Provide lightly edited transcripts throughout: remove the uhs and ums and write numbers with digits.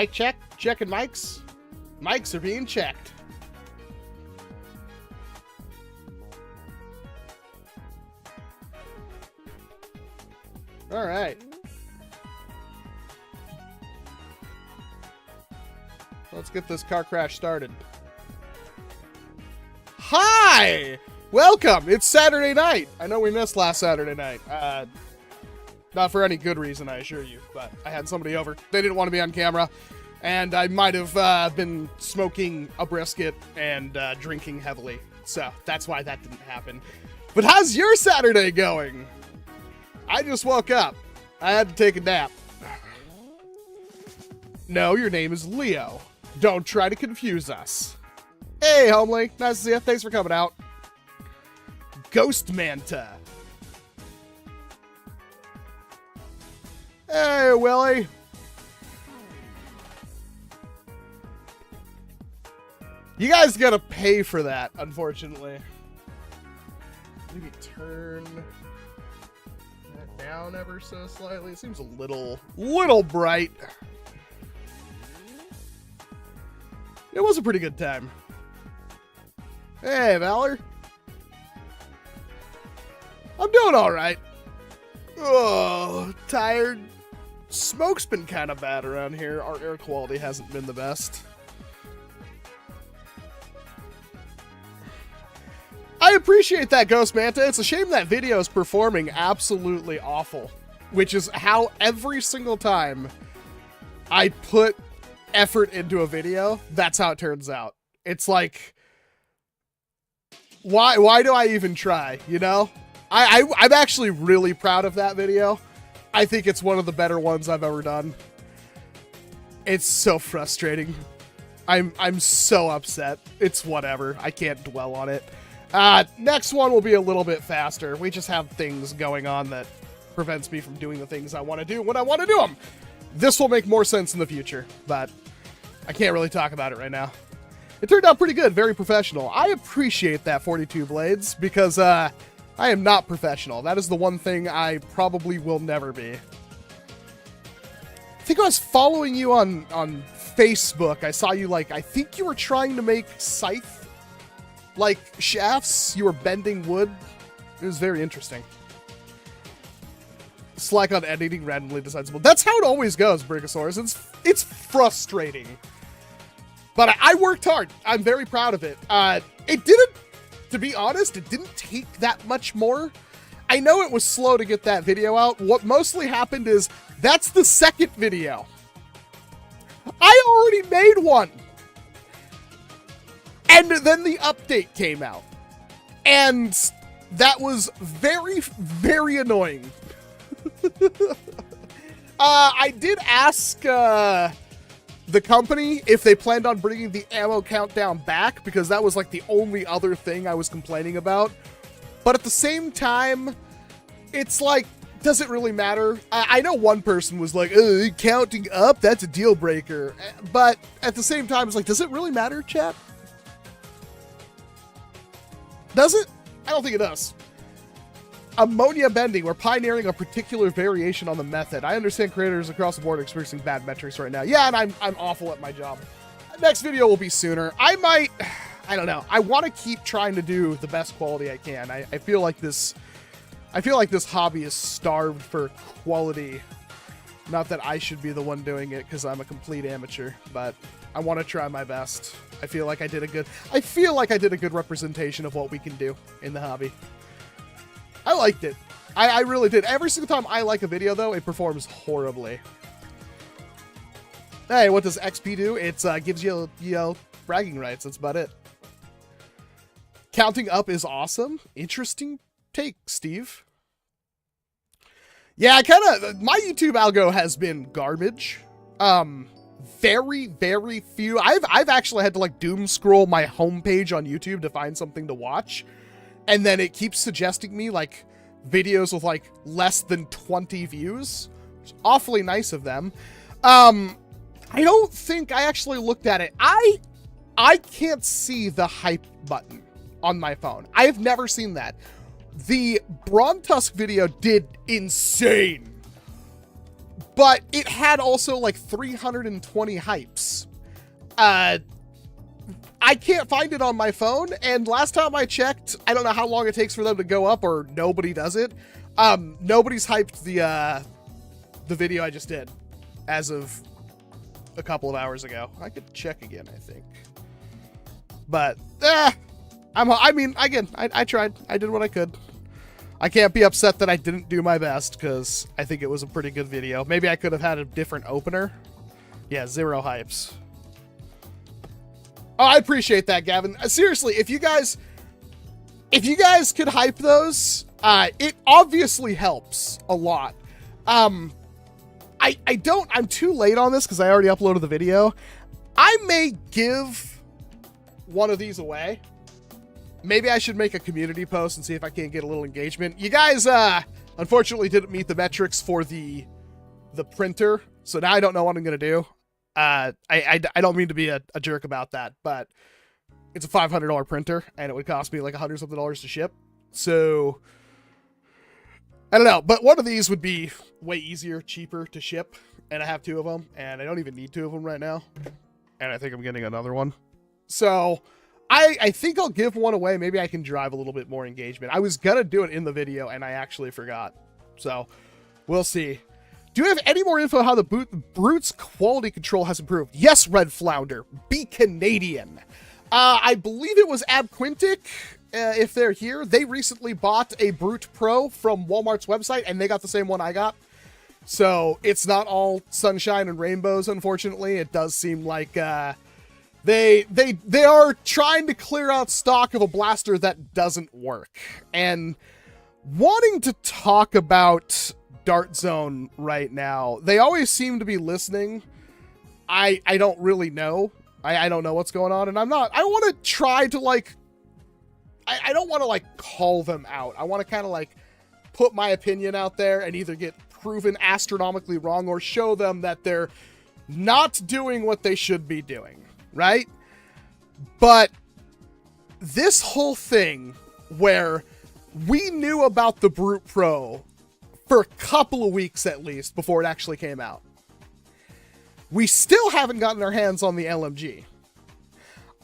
Mic check. Checking mics. Mics are being checked. All right. Let's get this car crash started. Hi! Welcome! It's Saturday night. I know we missed last Saturday night. Not for any good reason, I assure you, but I had somebody over. They didn't want to be on camera, and I might have been smoking a brisket and drinking heavily. So that's why that didn't happen. But how's your Saturday going? I just woke up. I had to take a nap. No, your name is Leo. Don't try to confuse us. Hey, homely. Nice to see you. Thanks for coming out. Ghost Manta. Hey, Willie. You guys gotta pay for that, unfortunately. Maybe turn that down ever so slightly. It seems a little bright. It was a pretty good time. Hey, Valor. I'm doing all right. Oh, tired. Smoke's been kind of bad around here. Our air quality hasn't been the best. I appreciate that, Ghost Manta. It's a shame that video is performing absolutely awful, which is how every single time I put effort into a video, that's how it turns out. It's like, why do I even try, you know? I'm actually really proud of that video. I think it's one of the better ones I've ever done. It's so frustrating. I'm so upset. It's whatever. I can't dwell on it. Next one will be a little bit faster. We just have things going on that prevents me from doing the things I want to do when I want to do them. This will make more sense in the future, but I can't really talk about it right now. It turned out pretty good, very professional. I appreciate that 42 blades because I am not professional. That is the one thing I probably will never be. I think I was following you on Facebook. I saw you I think you were trying to make scythe shafts. You were bending wood. It was very interesting. Slack on editing randomly decides. Well, that's how it always goes, Brigosaurus. It's frustrating. But I worked hard. I'm very proud of it. It didn't, to be honest, it didn't take that much more. I know it was slow to get that video out. What mostly happened is that's the second video. I already made one. And then the update came out. And that was very, very annoying. I did ask the company if they planned on bringing the ammo countdown back, because that was the only other thing I was complaining about. But at the same time, it's does it really matter? I know one person was like, counting up, that's a deal breaker. But at the same time, it's does it really matter, chat? Does it? I don't think it does. Ammonia bending. We're pioneering a particular variation on the method. I understand creators across the board are experiencing bad metrics right now. Yeah, and I'm awful at my job. Next video will be sooner. I don't know. I want to keep trying to do the best quality I can. I feel like this hobby is starved for quality. Not that I should be the one doing it, because I'm a complete amateur, but I want to try my best. I feel like I did a good representation of what we can do in the hobby. I liked it. I really did. Every single time I like a video, though, it performs horribly. Hey, what does XP do? It gives you bragging rights. That's about it. Counting up is awesome. Interesting take, Steve. Yeah, my YouTube algo has been garbage. Very, very few. I've actually had to doom scroll my homepage on YouTube to find something to watch. And then it keeps suggesting me videos with less than 20 views. It's awfully nice of them. I don't think I actually looked at it. I can't see the hype button on my phone. I've never seen that. The Brawn Tusk video did insane. but it had also like 320 hypes. I can't find it on my phone, and last time I checked, I don't know how long it takes for them to go up, or nobody does it. Nobody's hyped the video I just did as of a couple of hours ago. I could check again, I think. But, I mean, again, I tried. I did what I could. I can't be upset that I didn't do my best, because I think it was a pretty good video. Maybe I could have had a different opener. Yeah, 0 hypes. Oh, I appreciate that, Gavin. Seriously, if you guys could hype those, it obviously helps a lot. I'm too late on this because I already uploaded the video. I may give one of these away. Maybe I should make a community post and see if I can't get a little engagement. You guys, unfortunately didn't meet the metrics for the printer, so now I don't know what I'm going to do. I don't mean to be a jerk about that, but it's a $500 printer and it would cost me like $100 something to ship. So I don't know, but one of these would be way easier, cheaper to ship. And I have 2 of them and I don't even need 2 of them right now. And I think I'm getting another one. So I think I'll give one away. Maybe I can drive a little bit more engagement. I was going to do it in the video and I actually forgot. So we'll see. Do you have any more info how the Brute's quality control has improved? Yes, Red Flounder. Be Canadian. I believe it was Abquintic, if they're here. They recently bought a Brute Pro from Walmart's website, and they got the same one I got. So it's not all sunshine and rainbows, unfortunately. It does seem like they are trying to clear out stock of a blaster that doesn't work. And wanting to talk about Dart Zone right now, they always seem to be listening. I don't really know. I don't know what's going on, and I want to try to like, I don't want to like call them out. I want to kind of like put my opinion out there and either get proven astronomically wrong or show them that they're not doing what they should be doing, right? But this whole thing where we knew about the Brute Pro for a couple of weeks at least before it actually came out. We still haven't gotten our hands on the LMG.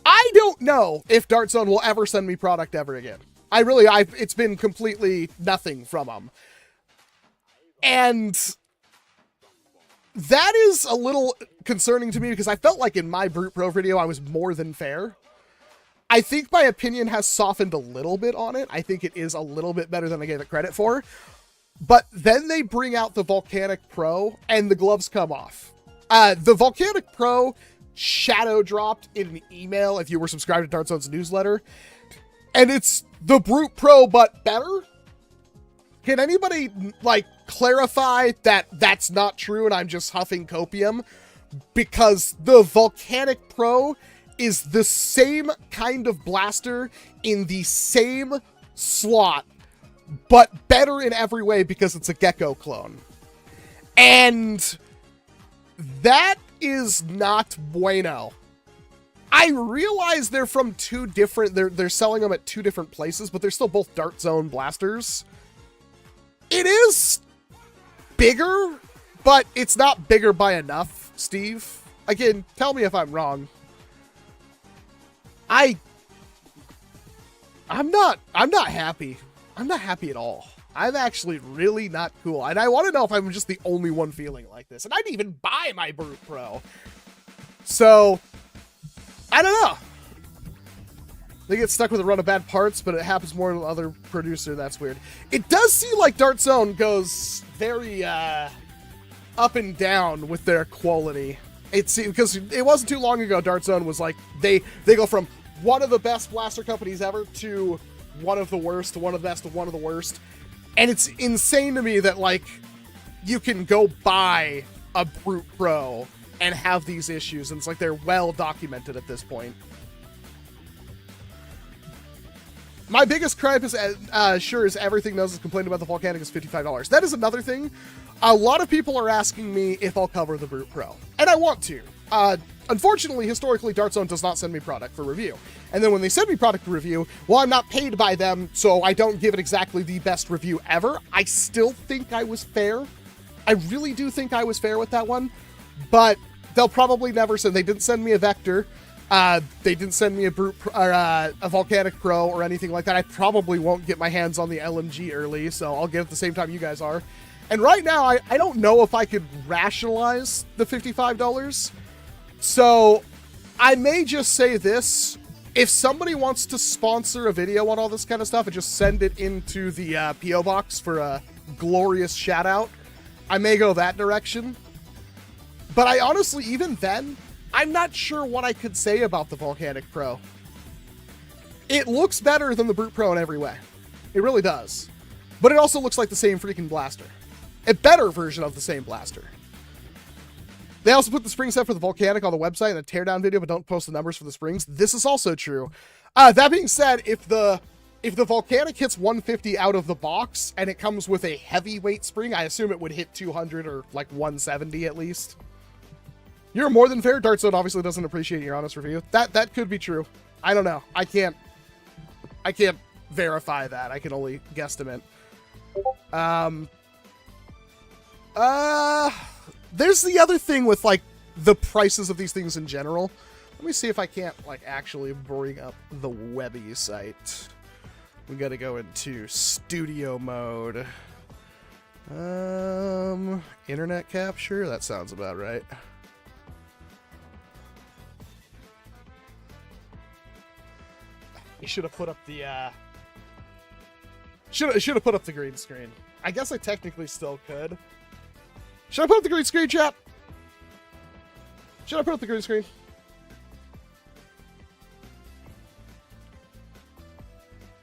I don't know if Dart Zone will ever send me product ever again. It's been completely nothing from them. And that is a little concerning to me because I felt like in my Brute Pro video, I was more than fair. I think my opinion has softened a little bit on it. I think it is a little bit better than I gave it credit for. But then they bring out the Volcanic Pro and the gloves come off. The Volcanic Pro shadow dropped in an email if you were subscribed to Dart Zone's newsletter. And it's the Brute Pro, but better? Can anybody, like, clarify that that's not true and I'm just huffing copium? Because the Volcanic Pro is the same kind of blaster in the same slot, but better in every way because it's a Gecko clone. And that is not bueno. I realize they're from two different, they're selling them at 2 different places, but they're still both Dart Zone blasters. It is bigger, but it's not bigger by enough, Steve. Again, tell me if I'm wrong. I'm not happy. I'm not happy at all. I'm actually really not cool. And I want to know if I'm just the only one feeling like this. And I didn't even buy my Brute Pro. So, I don't know. They get stuck with a run of bad parts, but it happens more than other producer. That's weird. It does seem like Dart Zone goes very up and down with their quality. It's because it wasn't too long ago Dart Zone was like, they go from one of the best blaster companies ever to one of the worst, to one of the best, to one of the worst. And it's insane to me that, like, you can go buy a Brute Pro and have these issues, and it's like they're well documented at this point. My biggest gripe is, sure as everything knows, is complaining about the Volcanic is $55. That is another thing. A lot of people are asking me if I'll cover the Brute Pro, and I want to. Unfortunately, historically, Dart Zone does not send me product for review. And then when they send me product to review, well, I'm not paid by them, so I don't give it exactly the best review ever. I still think I was fair. I really do think I was fair with that one, but they'll probably never send. They didn't send me a Vector. They didn't send me a Volcanic Pro or anything like that. I probably won't get my hands on the LMG early, so I'll get it the same time you guys are. And right now, I don't know if I could rationalize the $55. So I may just say this. If somebody wants to sponsor a video on all this kind of stuff and just send it into the P.O. box for a glorious shout out, I may go that direction. But I honestly, even then, I'm not sure what I could say about the Volcanic Pro. It looks better than the Brute Pro in every way. It really does. But it also looks like the same freaking blaster. A better version of the same blaster. They also put the spring set for the Volcanic on the website in a teardown video, but don't post the numbers for the springs. This is also true. That being said, if the Volcanic hits 150 out of the box and it comes with a heavyweight spring, I assume it would hit 200 or like 170 at least. You're more than fair. Dartzone obviously doesn't appreciate your honest review. That could be true. I don't know. I can't verify that. I can only guesstimate. There's the other thing with like the prices of these things in general. Let me see if I can't like actually bring up the Webby site. We got to go into studio mode. Internet capture. That sounds about right. You should have put up the should have put up the green screen. I guess I technically still could. Should I put up the green screen, chat? Should I put up the green screen?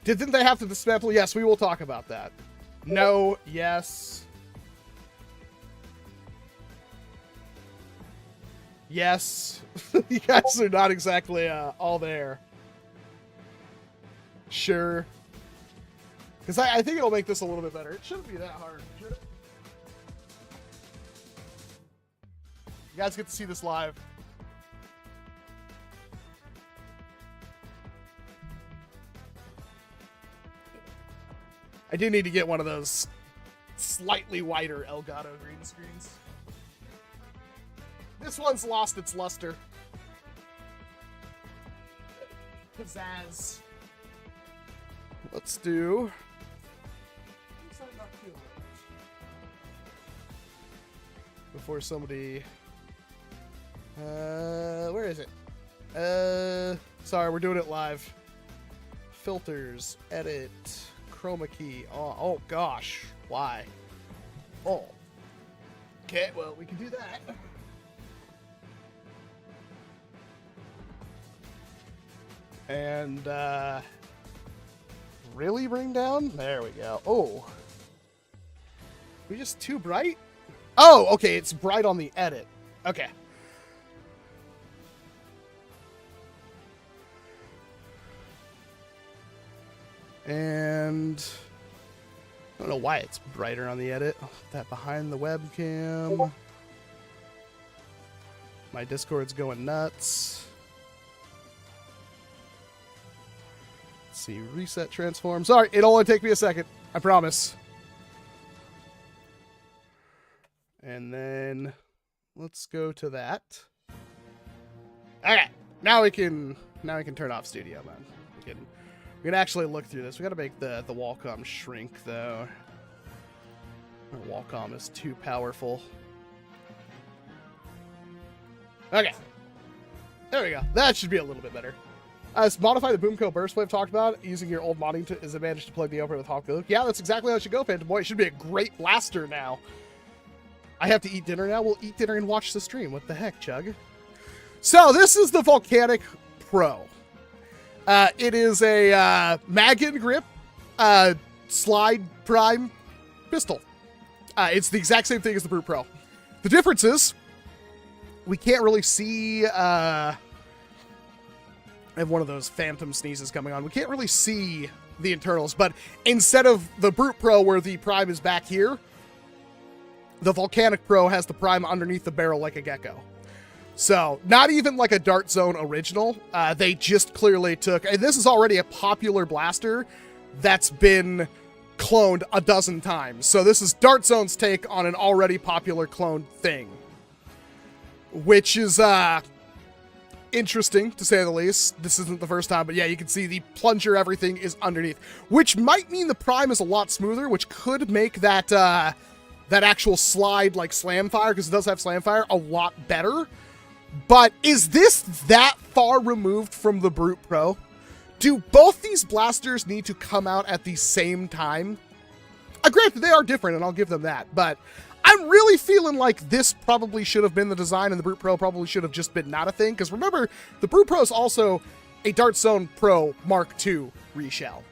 Didn't they have to dismantle? Yes, we will talk about that. No, yes. Yes. You guys are not exactly all there. Sure. Because I think it'll make this a little bit better. It shouldn't be that hard, should it? You guys get to see this live. I do need to get one of those slightly wider Elgato green screens. This one's lost its luster. Pizzazz. Let's do... Before somebody... where is it? Sorry, we're doing it live. Filters, edit, chroma key. Oh gosh, why? Oh. Okay, well, we can do that. And, really bring down? There we go. Oh. We just too bright? Oh, okay, it's bright on the edit. Okay. And I don't know why it's brighter on the edit. That behind the webcam. My Discord's going nuts. Let's see, reset transform. Sorry, it'll only take me a second. I promise. And then let's go to that. Okay, now we can turn off studio mode. We can actually look through this. We gotta make the Walcom shrink though. Our Walcom is too powerful. Okay. There we go. That should be a little bit better. Modify the Boomco burst wave talked about. Using your old modding is advantage to plug the opener with Hawk Luke. Yeah, that's exactly how it should go, Phantom Boy. It should be a great blaster now. I have to eat dinner now. We'll eat dinner and watch the stream. What the heck, Chug? So this is the Volcanic Pro. It is a mag and grip slide prime pistol. It's the exact same thing as the Brute Pro. The difference is we can't really see... I have one of those phantom sneezes coming on. We can't really see the internals, but instead of the Brute Pro where the prime is back here, the Volcanic Pro has the prime underneath the barrel like a gecko. So, not even like a Dart Zone original. They just clearly took... And this is already a popular blaster that's been cloned a dozen times. So this is Dart Zone's take on an already popular cloned thing, which is interesting to say the least. This isn't the first time, but yeah, you can see the plunger, everything is underneath, which might mean the prime is a lot smoother, which could make that that actual slide like slam fire, because it does have slam fire, a lot better. But is this that far removed from the Brute Pro? Do both these blasters need to come out at the same time? Granted, they are different, and I'll give them that, but I'm really feeling like this probably should have been the design, and the Brute Pro probably should have just been not a thing, because remember, the Brute Pro is also a Dart Zone Pro Mark II reshell.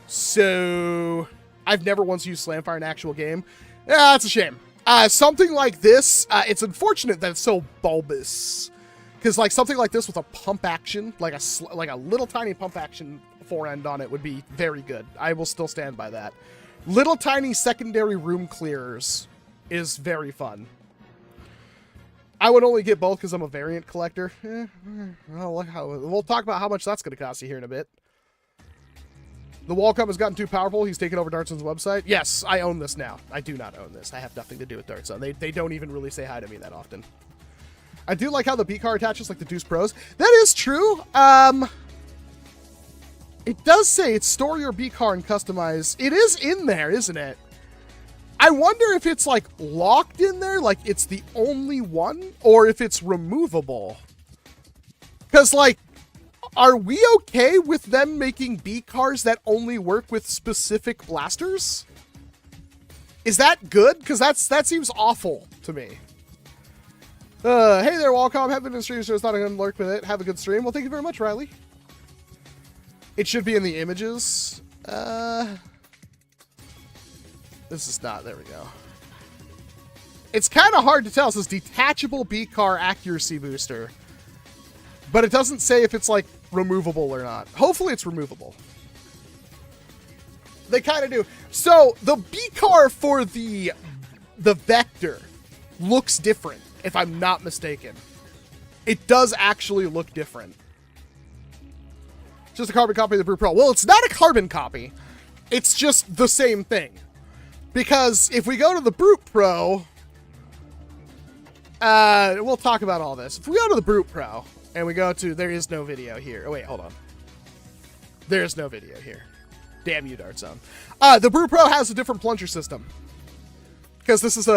So I've never once used Slamfire in an actual game. Yeah, that's a shame. Something like this, it's unfortunate that it's so bulbous. Because like something like this with a pump action, like a little tiny pump action forend on it would be very good. I will still stand by that. Little tiny secondary room clearers is very fun. I would only get both because I'm a variant collector. We'll talk about how much that's going to cost you here in a bit. The Walcom has gotten too powerful. He's taken over Dart Zone's website. Yes, I own this now. I do not own this. I have nothing to do with Dart Zone. They don't even really say hi to me that often. I do like how the B car attaches like the Deuce Pros. That is true. It does say it's store your B car and customize. It is in there, isn't it? I wonder if it's like locked in there, like it's the only one, or if it's removable. Because like, are we okay with them making B cars that only work with specific blasters? Is that good? Because that seems awful to me. Hey there, Walcom. Haven't been in stream, so it's not a good lurk with it. Have a good stream. Well, thank you very much, Riley. It should be in the images. This is not. There we go. It's kind of hard to tell. It says detachable B car accuracy booster, but it doesn't say if it's like removable or not. Hopefully, it's removable. They kind of do. So the B car for the Vector looks different, if I'm not mistaken. It does actually look different. Just a carbon copy of the Brute Pro. Well, it's not a carbon copy. It's just the same thing. Because if we go to the Brute Pro, we'll talk about all this. If we go to the Brute Pro and we go to, there is no video here. Oh, wait, hold on. There's no video here. Damn you, Dart Zone. The Brute Pro has a different plunger system. Because this is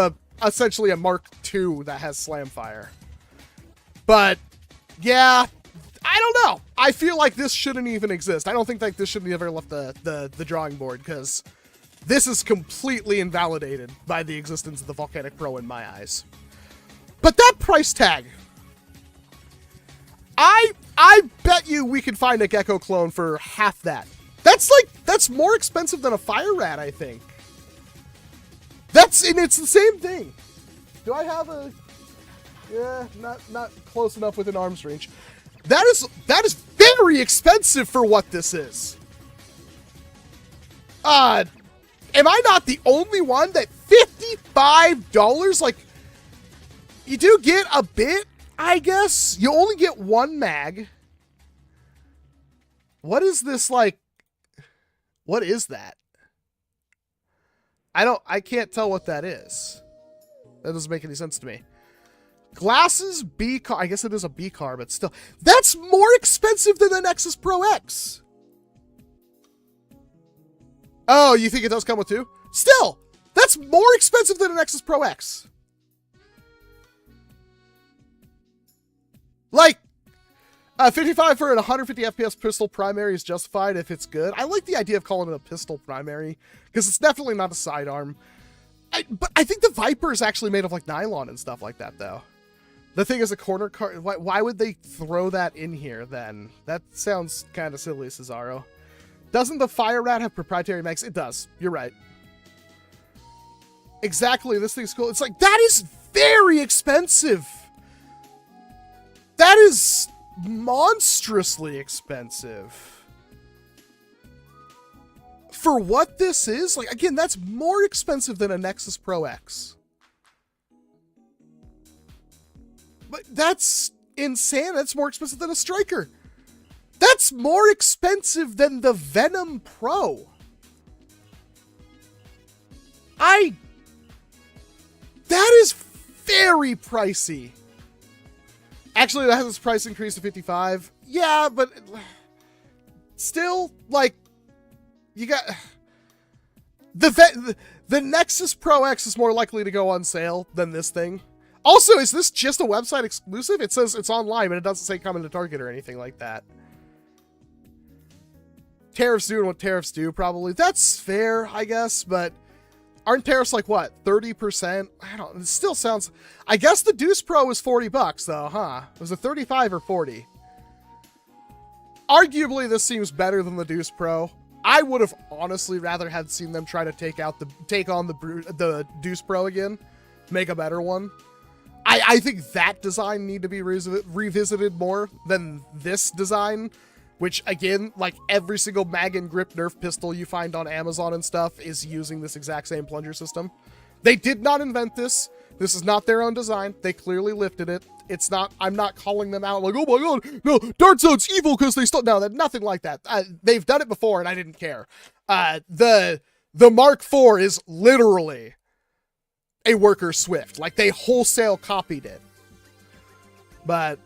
essentially a Mark II that has slam fire. But, yeah, I don't know. I feel like this shouldn't even exist. I don't think like this should have ever left the drawing board, because this is completely invalidated by the existence of the Volcanic Pro in my eyes. But that price tag, I bet you we could find a Gecko clone for half that. That's more expensive than a Fire Rat, I think. And it's the same thing. Do I have a? Yeah, not close enough within arm's reach. That is very expensive for what this is. Am I not the only one that $55? Like, you do get a bit, I guess. You only get one mag. What is this like? What is that? I can't tell what that is. That doesn't make any sense to me. Glasses, B car. I guess it is a B car, but still. That's more expensive than the Nexus Pro X. Oh, you think it does come with two? Still, that's more expensive than a Nexus Pro X. Like, 55 for an 150 FPS pistol primary is justified if it's good. I like the idea of calling it a pistol primary, because it's definitely not a sidearm. But I think the Viper is actually made of like nylon and stuff like that, though. The thing is a corner car. Why would they throw that in here then? That sounds kind of silly, Cesaro. Doesn't the Fire Rat have proprietary mags? It does. You're right. Exactly. This thing's cool. It's like, that is very expensive. That is monstrously expensive. For what this is, like, again, that's more expensive than a Nexus Pro X. But that's insane. That's more expensive than a Striker. That's more expensive than the Venom Pro. That is very pricey. Actually, that has its price increase to 55. Yeah, but still, like, you got the Nexus Pro X is more likely to go on sale than this thing. Also, is this just a website exclusive? It says it's online, but it doesn't say coming to Target or anything like that. Tariffs doing what tariffs do, probably. That's fair, I guess, but aren't tariffs like, what, 30%? I don't, it still sounds, I guess the Deuce Pro was 40 bucks though, huh? Was it 35 or 40? Arguably, this seems better than the Deuce Pro. I would have honestly rather had seen them try to take on the Deuce Pro again, make a better one. I think that design need to be revisited more than this design, which again, like every single mag and grip Nerf pistol you find on Amazon and stuff is using this exact same plunger system. They did not invent this. This is not their own design. They clearly lifted it. It's not, I'm not calling them out like, oh my god, no, Dart Zone's evil because they still, no, nothing like that. They've done it before and I didn't care. The Mark IV is literally a worker Swift. Like they wholesale copied it. But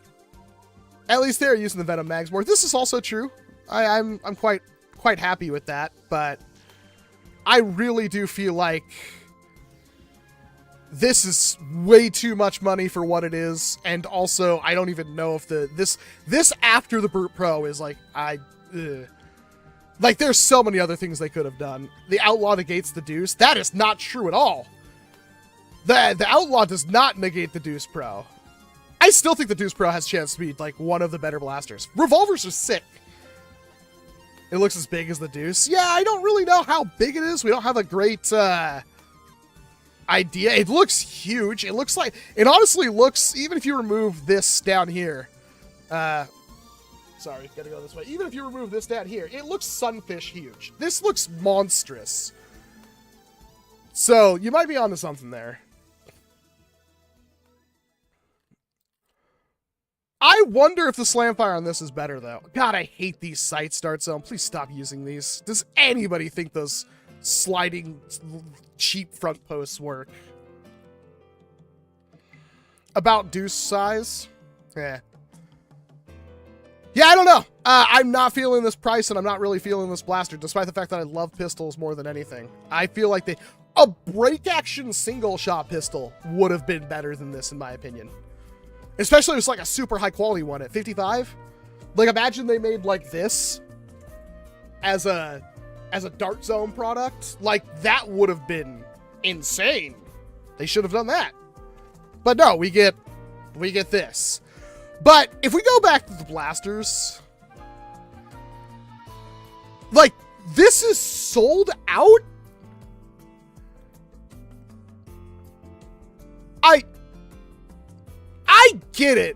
at least they're using the Venom mags more. This is also true. I'm quite happy with that, but I really do feel like this is way too much money for what it is, and also I don't even know if this after the Brute Pro is like like there's so many other things they could have done. The Outlaw negates the Deuce. That is not true at all. The Outlaw does not negate the Deuce Pro. I still think the Deuce Pro has a chance to be like one of the better blasters. Revolvers are sick. It looks as big as the Deuce. Yeah, I don't really know how big it is. We don't have a great idea. It looks huge. It looks like, it honestly looks, even if you remove this down here, sorry, gotta go this way. Even if you remove this down here, it looks sunfish huge. This looks monstrous. So you might be onto something there. I wonder if the Slamfire on this is better, though. God, I hate these sights, Dart Zone. Please stop using these. Does anybody think those sliding, cheap front posts work? About Deuce size? Yeah. Yeah, I don't know. I'm not feeling this price, and I'm not really feeling this blaster, despite the fact that I love pistols more than anything. I feel like a break-action single-shot pistol would have been better than this, in my opinion. Especially if it's like a super high quality one at 55. Like imagine they made like this as a Dart Zone product. Like that would have been insane. They should have done that. But no, we get this. But if we go back to the blasters, like this is sold out. I get it.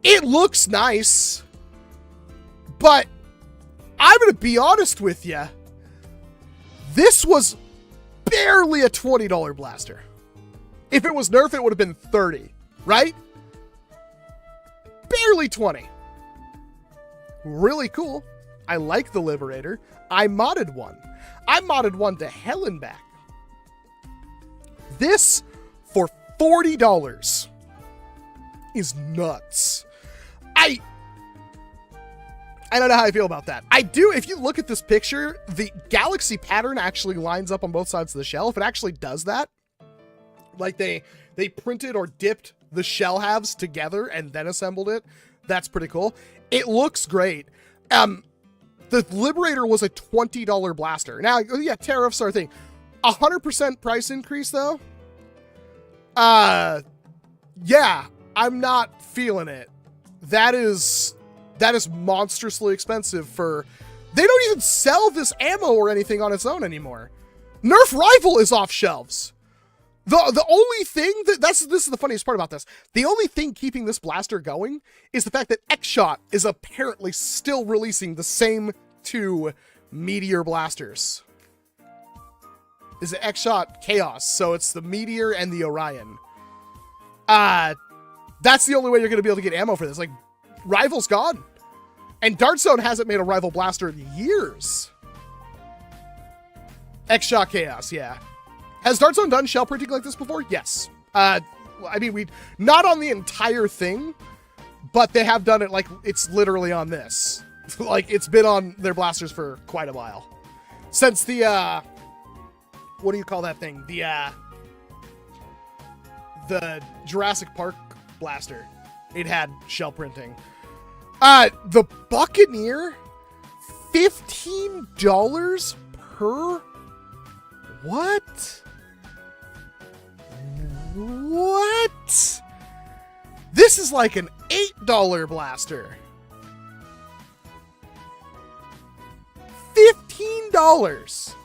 It looks nice. But I'm going to be honest with you. This was barely a $20 blaster. If it was Nerf, it would have been 30, right? Barely 20. Really cool. I like the Liberator. I modded one. I modded one to hell and back. This for $40 is nuts. I don't know how I feel about that. I do, if you look at this picture, the galaxy pattern actually lines up on both sides of the shell. If it actually does that, like they printed or dipped the shell halves together and then assembled it, that's pretty cool. It looks great. The Liberator was a $20 blaster. Now, yeah, tariffs are a thing. 100% price increase though. Yeah, I'm not feeling it. That is monstrously expensive for, they don't even sell this ammo or anything on its own anymore. Nerf Rifle is off shelves. The only thing this is the funniest part about this. The only thing keeping this blaster going is the fact that X-Shot is apparently still releasing the same two Meteor blasters. Is it X-Shot Chaos? So it's the Meteor and the Orion. That's the only way you're going to be able to get ammo for this. Like, Rival's gone. And Dart Zone hasn't made a Rival blaster in years. X-Shot Chaos, yeah. Has Dart Zone done shell printing like this before? Yes. I mean, not on the entire thing, but they have done it like it's literally on this. Like it's been on their blasters for quite a while. Since the, what do you call that thing? The Jurassic Park blaster. It had shell printing. The Buccaneer, $15 per. What? What? This is like an $8 blaster. $15.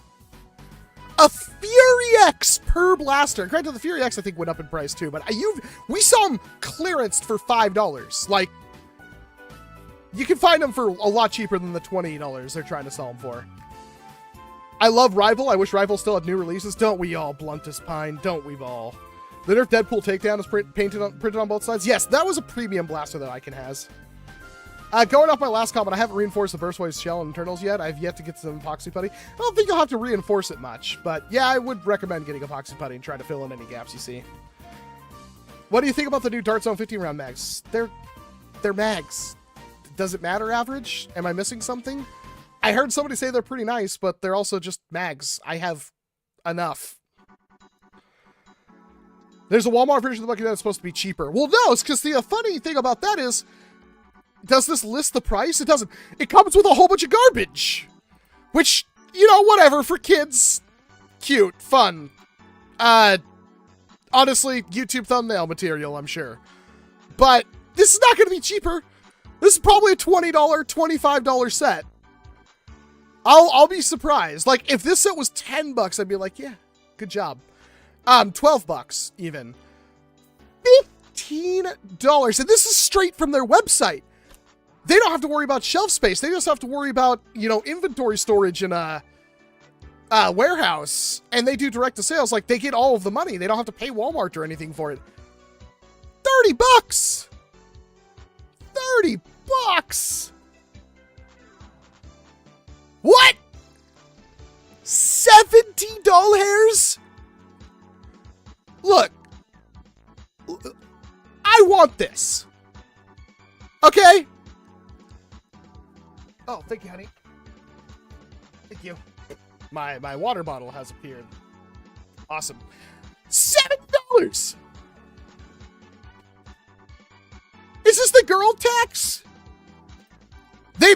A Fury X per blaster. Granted, the Fury X I think went up in price too, but we saw them clearanced for $5. Like, you can find them for a lot cheaper than the $20 they're trying to sell them for. I love Rival. I wish Rival still had new releases. Don't we all, Bluntus Pine? Don't we all? The Nerf Deadpool Takedown is printed on both sides. Yes, that was a premium blaster that Icon has. Going off my last comment, I haven't reinforced the Burstwave's shell and internals yet. I've yet to get some epoxy putty. I don't think you'll have to reinforce it much, but yeah, I would recommend getting epoxy putty and try to fill in any gaps you see. What do you think about the new Dart Zone 15 round mags? They're mags. Does it matter average? Am I missing something? I heard somebody say they're pretty nice, but they're also just mags. I have enough. There's a Walmart version of the Buccaneer that's supposed to be cheaper. Well, no, it's because the funny thing about that is, does this list the price? It doesn't. It comes with a whole bunch of garbage. Which, you know, whatever, for kids. Cute, fun. Honestly, YouTube thumbnail material, I'm sure. But this is not going to be cheaper. This is probably a $20, $25 set. I'll be surprised. Like, if this set was $10, I'd be like, yeah, good job. $12 even. $15. And this is straight from their website. They don't have to worry about shelf space. They just have to worry about, you know, inventory storage in a warehouse. And they do direct to sales. Like, they get all of the money. They don't have to pay Walmart or anything for it. $30. $30. What? $70? Look, I want this. Okay? Oh, thank you, honey. Thank you. My water bottle has appeared. Awesome. $7. Is this the girl tax? They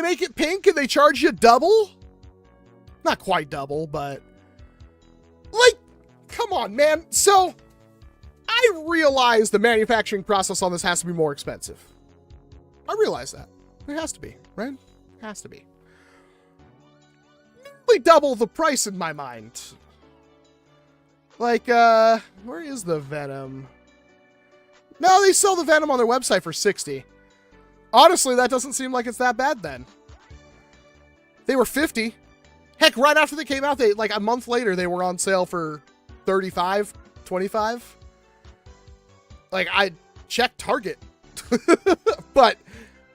make it pink and they charge you double? Not quite double, but like, come on, man. So I realize the manufacturing process on this has to be more expensive. I realize that. It has to be, right? It has to be. Nearly double the price in my mind. Like, where is the Venom? No, they sell the Venom on their website for $60. Honestly, that doesn't seem like it's that bad then. They were $50. Heck, right after they came out, they like a month later, they were on sale for $35, $25. Like, I checked Target. But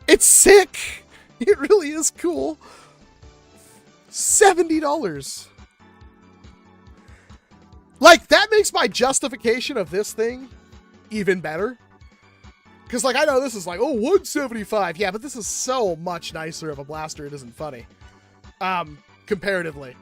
it's sick. It really is cool. $70. Like, that makes my justification of this thing even better. Because, like, I know this is like, oh, $175. Yeah, but this is so much nicer of a blaster, it isn't funny. Comparatively.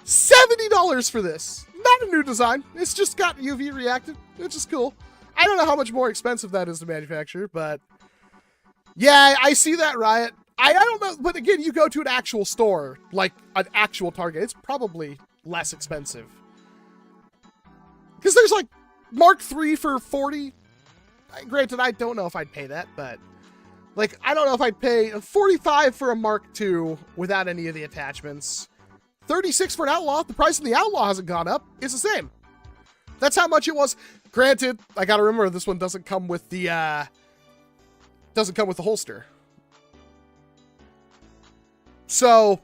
$70 for this. Not a new design. It's just got UV reacted, which is cool. I don't know how much more expensive that is to manufacture, but yeah, I see that, Riot. I don't know, but again, you go to an actual store, like an actual Target, it's probably less expensive. Because there's like Mark III for $40. Granted, I don't know if I'd pay that, but like, I don't know if I'd pay $45 for a Mark II without any of the attachments. $36 for an Outlaw. The price of the Outlaw hasn't gone up. It's the same. That's how much it was. Granted, I gotta remember this one doesn't come with the holster. So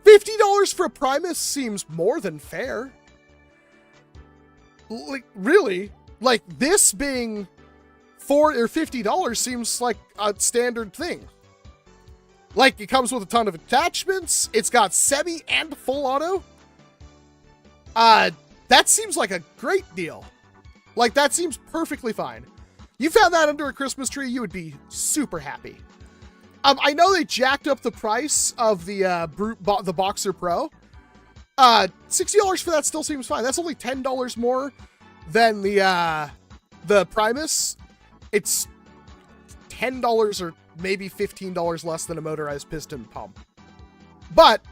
$50 for a Primus seems more than fair. Like, really? Like, this being $40 or $50 seems like a standard thing. Like, it comes with a ton of attachments. It's got semi and full auto. That seems like a great deal. Like, that seems perfectly fine. You found that under a Christmas tree, you would be super happy. I know they jacked up the price of the Boxer Pro. $60 for that still seems fine. That's only $10 more than the Primus. It's $10 or maybe $15 less than a motorized piston pump. But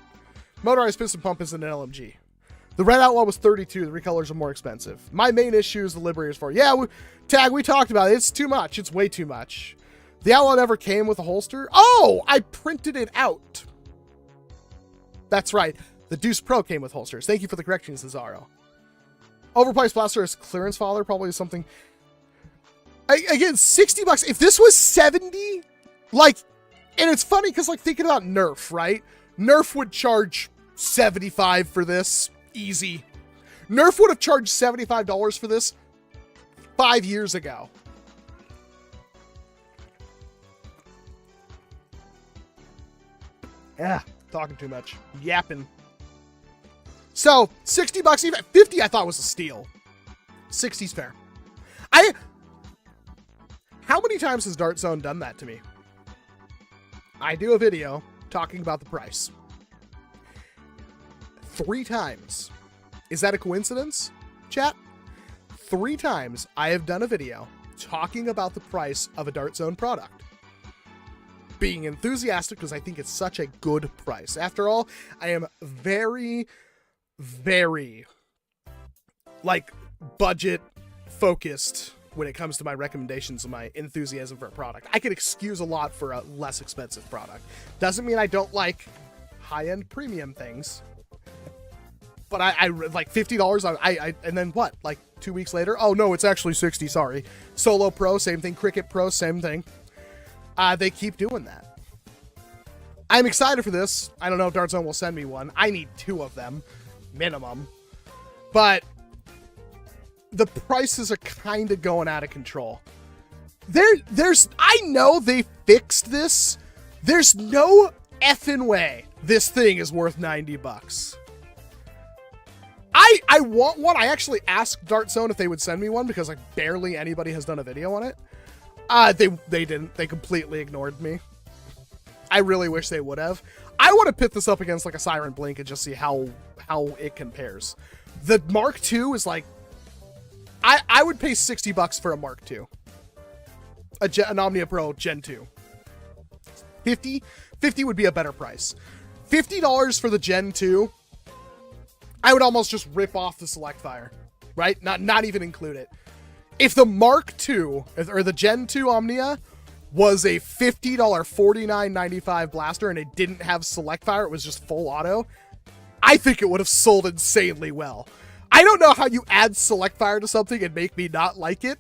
motorized piston pump isn't an LMG. The Red Outlaw was $32. The recolors are more expensive. My main issue is the Liberator's 4. Yeah, we talked about it. It's too much. It's way too much. The Outlaw never came with a holster. Oh, I printed it out. That's right. The Deuce Pro came with holsters. Thank you for the correction, Cesaro. Overpriced blaster as clearance fodder, probably something. Again, $60. If this was 70, like, and it's funny because, like, thinking about Nerf, right? Nerf would charge $75 for this. Easy. Nerf would have charged $75 for this 5 years ago. Yeah, talking too much. Yapping. So, $60, even 50 I thought was a steal. 60's fair. How many times has Dart Zone done that to me? I do a video talking about the price. 3 times. Is that a coincidence, chat? 3 times I have done a video talking about the price of a Dart Zone product. Being enthusiastic because I think it's such a good price. After all, I am very, very, like, budget focused when it comes to my recommendations and my enthusiasm for a product. I could excuse a lot for a less expensive product. Doesn't mean I don't like high-end premium things. But I like $50, and then what? Like 2 weeks later? Oh no, it's actually 60, sorry. Solo Pro, same thing. Cricket Pro, same thing. They keep doing that. I'm excited for this. I don't know if Dart Zone will send me one. I need 2 of them, minimum. But the prices are kind of going out of control. I know they fixed this. There's no effing way this thing is worth $90. I want one. I actually asked Dart Zone if they would send me one because like barely anybody has done a video on it. They didn't. They completely ignored me. I really wish they would have. I want to pit this up against like a Siren Blink and just see how it compares. The Mark II is like, I would pay $60 for a Mark II. An Omnia Pro Gen 2. 50 would be a better price. $50 for the Gen 2. I would almost just rip off the Select Fire, right? Not even include it. If the Mark II, or the Gen 2 Omnia, was a $50 $49.95 blaster and it didn't have Select Fire, it was just full auto, I think it would have sold insanely well. I don't know how you add Select Fire to something and make me not like it,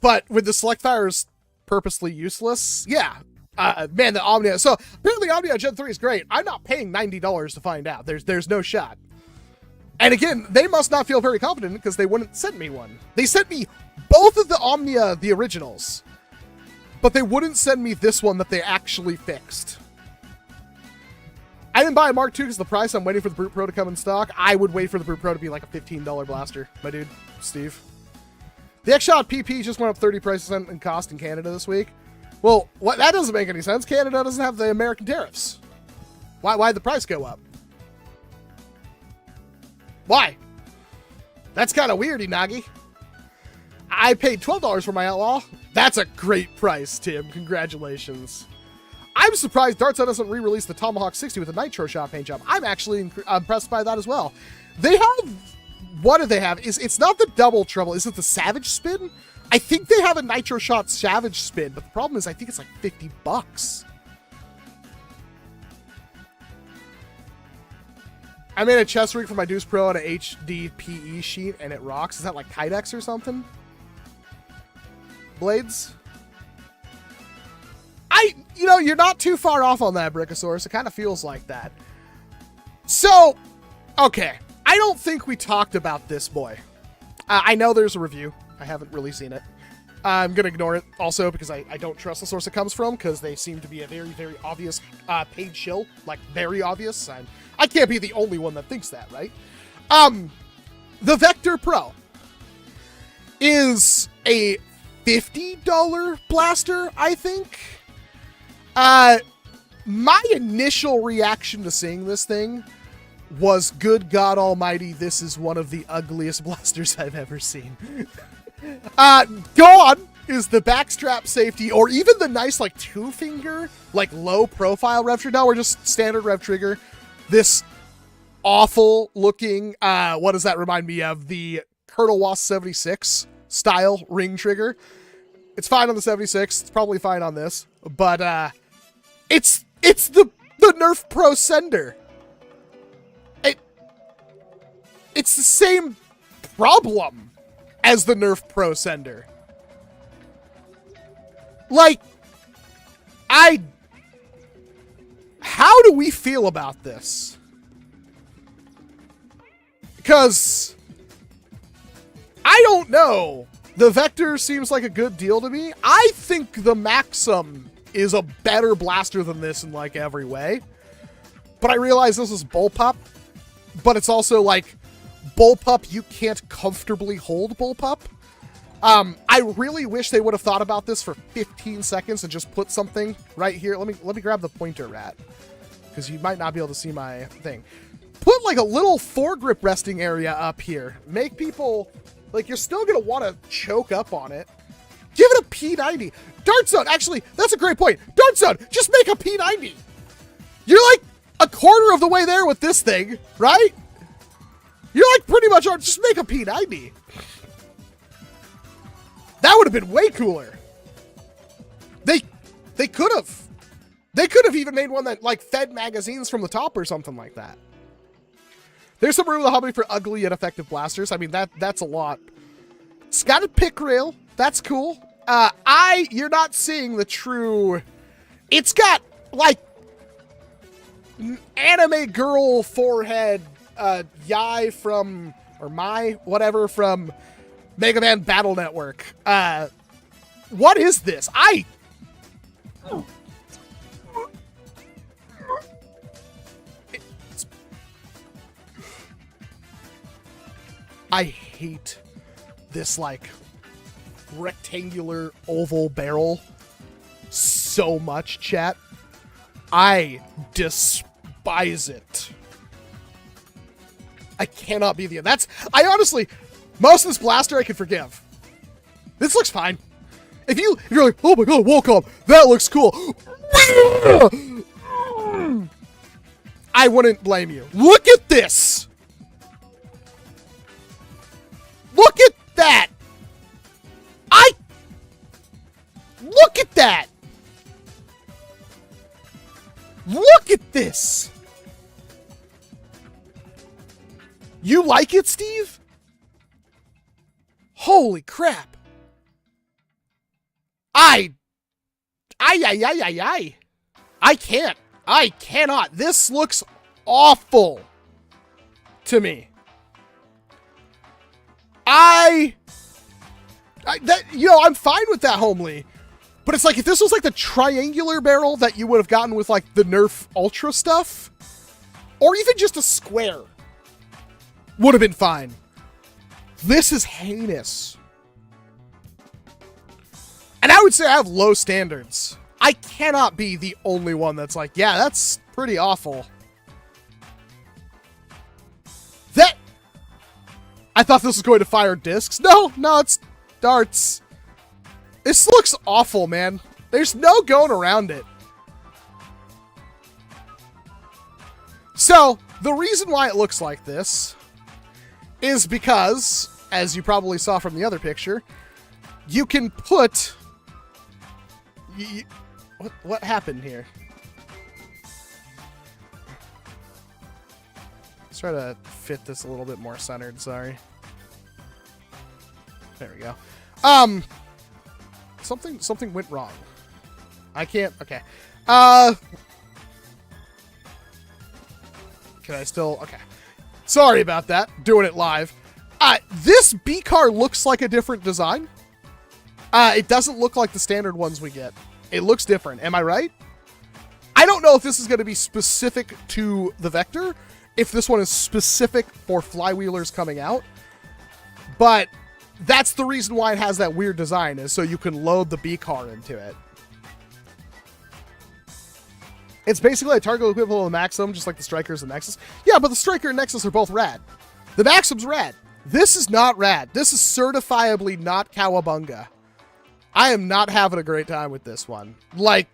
but when the Select Fire is purposely useless, yeah. Man, the Omnia. So apparently Omnia Gen 3 is great. I'm not paying $90 to find out. There's no shot. And again, they must not feel very confident because they wouldn't send me one. They sent me both of the Omnia, the originals, but they wouldn't send me this one that they actually fixed. I didn't buy a Mark II because of the price. I'm waiting for the Brute Pro to come in stock. I would wait for the Brute Pro to be like a $15 blaster, my dude, Steve. The X-Shot PP just went up 30% in cost in Canada this week. Well, that doesn't make any sense. Canada doesn't have the American tariffs. Why'd the price go up? Why? That's kind of weird, Inagi. I paid $12 for my Outlaw. That's a great price, Tim. Congratulations. I'm surprised Dart Zone doesn't re-release the Tomahawk 60 with a Nitro Shot paint job. I'm actually impressed by that as well. They have... What do they have? It's not the Double Trouble. Is it the Savage Spin? I think they have a Nitro Shot Savage Spin, but the problem is I think it's like $50. I made a chest rig for my Deuce Pro on an HD PE sheet, and it rocks. Is that like Kydex or something? Blades? You're not too far off on that, Brickosaurus. It kind of feels like that. So, okay. I don't think we talked about this boy. I know there's a review. I haven't really seen it. I'm going to ignore it also because I don't trust the source it comes from because they seem to be a very, very obvious paid shill, like very obvious. I can't be the only one that thinks that, right? The Vector Pro is a $50 blaster, I think. My initial reaction to seeing this thing was, good God almighty, this is one of the ugliest blasters I've ever seen. Gone is the backstrap safety, or even the nice, like, two-finger, like, low-profile rev trigger. No, we're just standard rev trigger. This awful-looking, what does that remind me of? The Colonel Wasp 76 style ring trigger. It's fine on the 76. It's probably fine on this. But, it's the NERF Pro sender. It's the same problem as the NERF Pro sender. Like, how do we feel about this? Because I don't know. The Vector seems like a good deal to me. I think the Maxim is a better blaster than this in like every way. But I realize this is bullpup, but it's also like bullpup you can't comfortably hold bullpup. I really wish they would have thought about this for 15 seconds and just put something right here. Let me grab the pointer, Rat, because you might not be able to see my thing. Put like a little foregrip resting area up here. Make people, like, you're still gonna want to choke up on it. Give it a P90. Dart Zone, actually, that's a great point. Dart Zone, just make a P90. You're like a quarter of the way there with this thing, right? You're like pretty much, just make a P90. That would have been way cooler. They could have. They could have even made one that like fed magazines from the top or something like that. There's some room in the hobby for ugly yet effective blasters. I mean, that's a lot. It's got a pick rail. That's cool. You're not seeing the true. It's got like anime girl forehead, Yai from, or Mai, whatever, from Mega Man Battle Network. What is this? I hate this, like, rectangular oval barrel so much, chat. I despise it. I cannot be the... I honestly... Most of this blaster I can forgive. This looks fine. If you're like, oh my god, Walcom, that looks cool. I wouldn't blame you. Look at this. Look at that. Look at that. Look at this. You like it, Steve? Holy crap. I can't. I cannot. This looks awful to me. I'm fine with that, homely. But it's like, if this was like the triangular barrel that you would have gotten with like the NERF Ultra stuff, or even just a square, would have been fine. This is heinous. And I would say I have low standards. I cannot be the only one that's like, yeah, that's pretty awful. I thought this was going to fire discs. No, it's darts. This looks awful, man. There's no going around it. So, the reason why it looks like this is because, as you probably saw from the other picture, you can put... What happened here? Let's try to fit this a little bit more centered, sorry. There we go. Something went wrong. I can't, okay. Can I still, okay. Sorry about that, doing it live. This B-car looks like a different design. It doesn't look like the standard ones we get. It looks different, am I right? I don't don't know if this is going to be specific to the Vector, if this one is specific for flywheelers coming out, but that's the reason why it has that weird design, is so you can load the B car into it. It's basically a target equivalent of the Maxim, just like the Strikers and Nexus. Yeah, but the Striker and Nexus are both rad. The Maxim's rad. This is not rad. This is certifiably not cowabunga. I am not having a great time with this one. Like,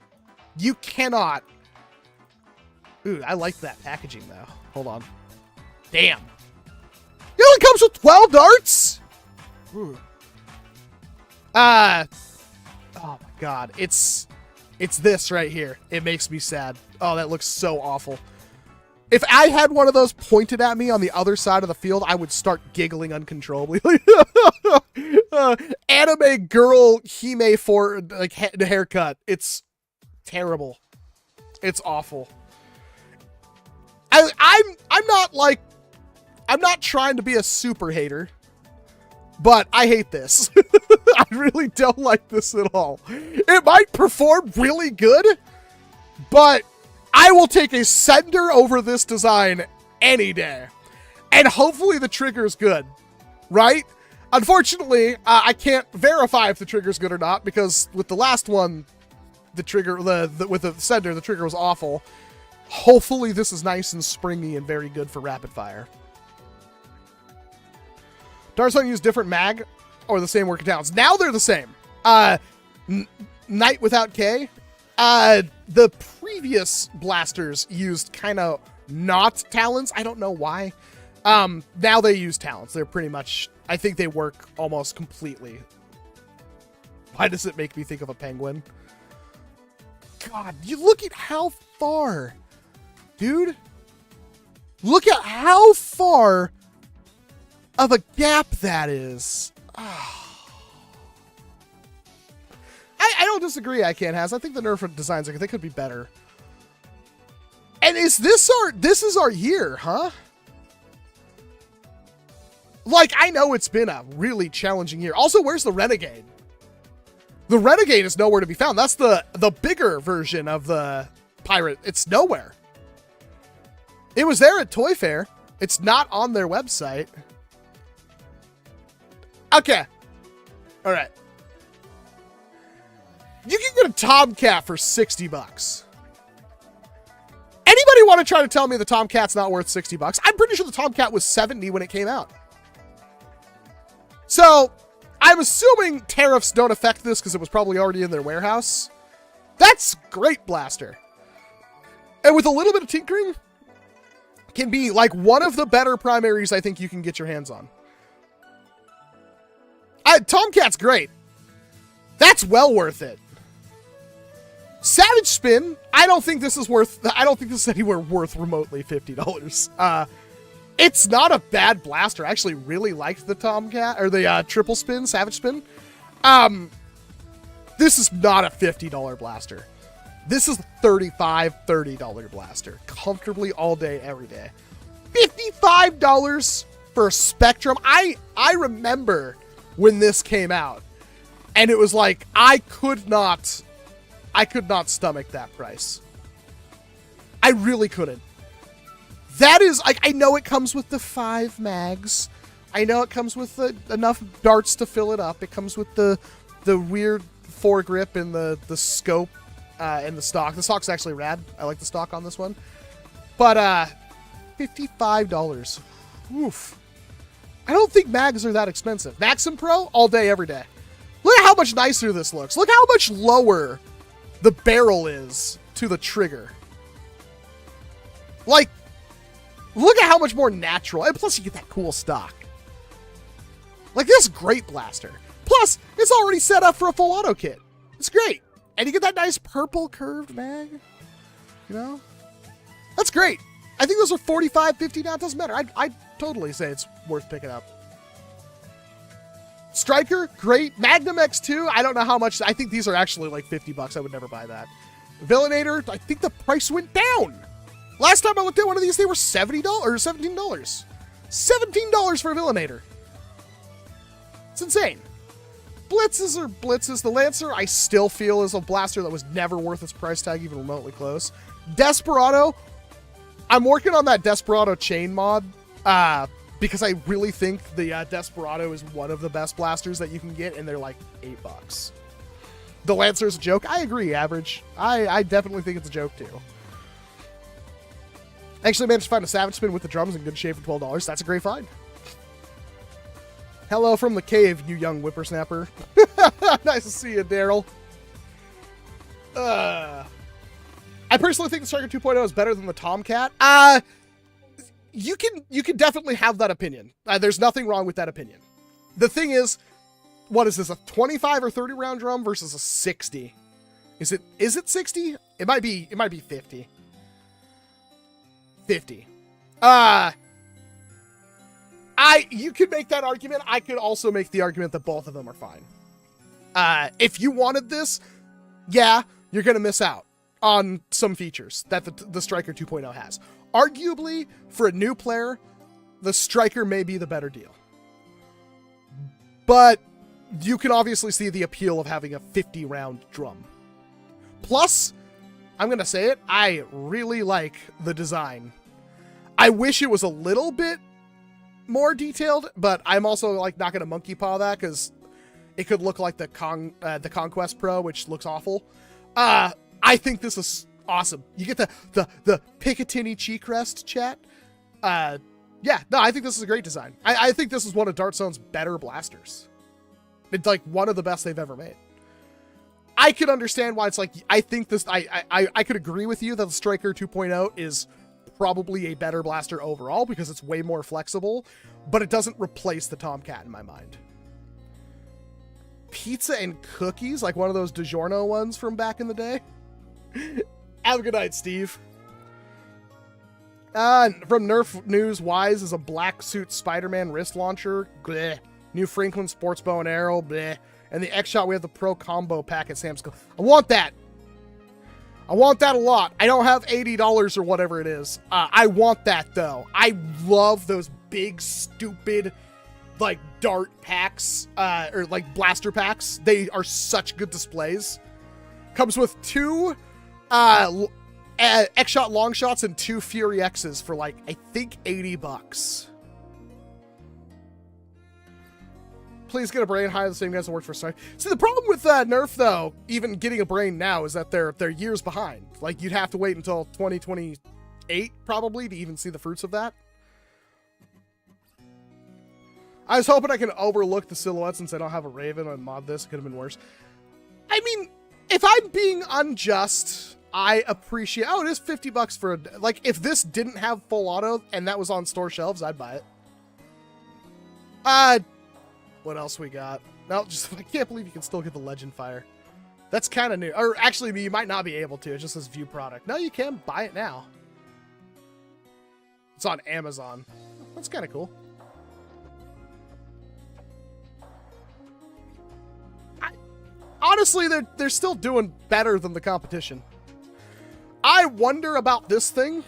you cannot... Ooh, I like that packaging, though. Hold on. Damn. It only comes with 12 darts? Ooh. Oh my god. It's this right here. It makes me sad. Oh, that looks so awful. If I had one of those pointed at me on the other side of the field, I would start giggling uncontrollably. Anime girl Hime for like haircut. It's terrible. It's awful. I'm not trying to be a super hater, but I hate this. I really don't like this at all. It might perform really good, but I will take a Sender over this design any day. And hopefully the trigger's good, right? Unfortunately, I can't verify if the trigger's good or not, because with the last one, the trigger, with the Sender, the trigger was awful. Hopefully this is nice and springy and very good for rapid fire. Darson use different mag or the same working talents. Now they're the same. Knight without K. The previous blasters used kind of not talents. I don't know why. Now they use talents. They're pretty much, I think they work almost completely. Why does it make me think of a penguin? God, you look at how far, dude. Look at how far of a gap that is. Oh. I don't disagree, I can't has. I think the Nerf designs, they could be better. And this is our year, huh? Like, I know it's been a really challenging year. Also, where's the Renegade? The Renegade is nowhere to be found. That's the bigger version of the Pirate. It's nowhere. It was there at Toy Fair. It's not on their website. Okay. All right. You can get a Tomcat for 60 bucks. Anybody want to try to tell me the Tomcat's not worth 60 bucks? I'm pretty sure the Tomcat was 70 when it came out. So, I'm assuming tariffs don't affect this because it was probably already in their warehouse. That's great blaster. And with a little bit of tinkering, can be like one of the better primaries I think you can get your hands on. Tomcat's great. That's well worth it. Savage Spin, I don't think this is anywhere worth remotely $50. It's not a bad blaster. I actually really liked the Tomcat, or the triple spin, Savage Spin. This is not a $50 blaster. This is a $30 blaster. Comfortably all day, every day. $55 for a Spectrum. I remember when this came out, and it was like, I could not stomach that price. I really couldn't. That is, like, I know it comes with the 5 mags. I know it comes with enough darts to fill it up. It comes with the weird foregrip and the scope and the stock. The stock's actually rad. I like the stock on this one. But $55. Oof. I don't think mags are that expensive. Maxim Pro, all day, every day. Look at how much nicer this looks. Look how much lower the barrel is to the trigger. Like, look at how much more natural. And plus, you get that cool stock. Like, this is great blaster. Plus, it's already set up for a full auto kit. It's great. And you get that nice purple curved mag. You know? That's great. I think those are 45, 50 now. It doesn't matter. I'd totally say it's worth picking up. Striker, great. Magnum X2, I don't know how much. I think these are actually like 50 bucks. I would never buy that. Villainator, I think the price went down. Last time I looked at one of these, they were $70 or $17. $17 for a Villainator. It's insane. Blitzes are blitzes. The Lancer, I still feel is a blaster that was never worth its price tag, even remotely close. Desperado, I'm working on that Desperado chain mod because I really think the Desperado is one of the best blasters that you can get, and they're like $8. The Lancer's a joke. I agree, Average. I definitely think it's a joke too. Actually managed to find a Savage Spin with the drums in good shape for $12. That's a great find. Hello from the cave, you young whippersnapper. Nice to see you, Daryl. I personally think the Striker 2.0 is better than the Tomcat. You can definitely have that opinion. There's nothing wrong with that opinion. The thing is, what is this, a 25 or 30 round drum versus a 60? Is it 60? It might be 50. 50. You could make that argument. I could also make the argument that both of them are fine. If you wanted this, yeah, you're going to miss out on some features that the Striker 2.0 has. Arguably, for a new player, the Striker may be the better deal. But you can obviously see the appeal of having a 50-round drum. Plus, I'm going to say it, I really like the design. I wish it was a little bit more detailed, but I'm also like not going to monkey paw that because it could look like the Conquest Pro, which looks awful. I think this is awesome. You get the Picatinny cheek rest, chat. Yeah, no, I think this is a great design. I think this is one of Dart Zone's better blasters. It's like one of the best they've ever made. I could understand why it's like, I think this, I could agree with you that the Striker 2.0 is probably a better blaster overall because it's way more flexible, but it doesn't replace the Tomcat in my mind. Pizza and cookies, like one of those DiGiorno ones from back in the day. Have a good night, Steve. From Nerf News, Wise is a black suit Spider-Man wrist launcher. Bleh. New Franklin sports bow and arrow. Bleh. And the X-Shot, we have the Pro Combo Pack at Sam's Club. I want that. I want that a lot. I don't have $80 or whatever it is. I want that, though. I love those big, stupid, like, dart packs, or, like, blaster packs. They are such good displays. Comes with two X-Shot long shots and two Fury X's for, like, I think $80. Please get a brain. Hire the same guys that worked for Star. See, the problem with Nerf, though, even getting a brain now, is that they're years behind. Like, you'd have to wait until 2028, probably, to even see the fruits of that. I was hoping I could overlook the silhouettes since I don't have a Raven and mod this. It could have been worse. I mean, if I'm being unjust, I appreciate... Oh, it is $50 for a... Like, if this didn't have full auto and that was on store shelves, I'd buy it. What else we got? No, just... I can't believe you can still get the Legend Fire. That's kind of new. Or actually, you might not be able to. It just says view product. No, you can buy it now. It's on Amazon. That's kind of cool. Honestly, they're still doing better than the competition. I wonder about this thing.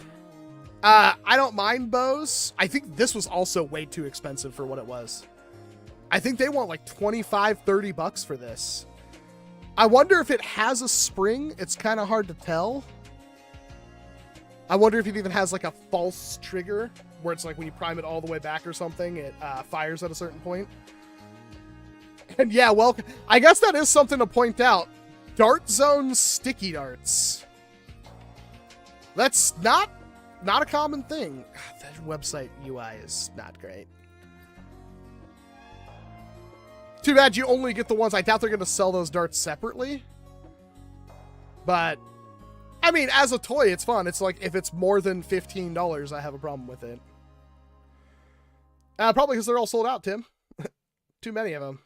I don't mind bows. I think this was also way too expensive for what it was. I think they want like $25-30 for this. I wonder if it has a spring. It's kind of hard to tell. I wonder if it even has like a false trigger where it's like when you prime it all the way back or something, it fires at a certain point. And yeah, well, I guess that is something to point out. Dart Zone sticky darts. That's not a common thing. That website UI is not great. Too bad you only get the ones. I doubt they're going to sell those darts separately. But, I mean, as a toy, it's fun. It's like, if it's more than $15, I have a problem with it. Probably because they're all sold out, Tim. Too many of them.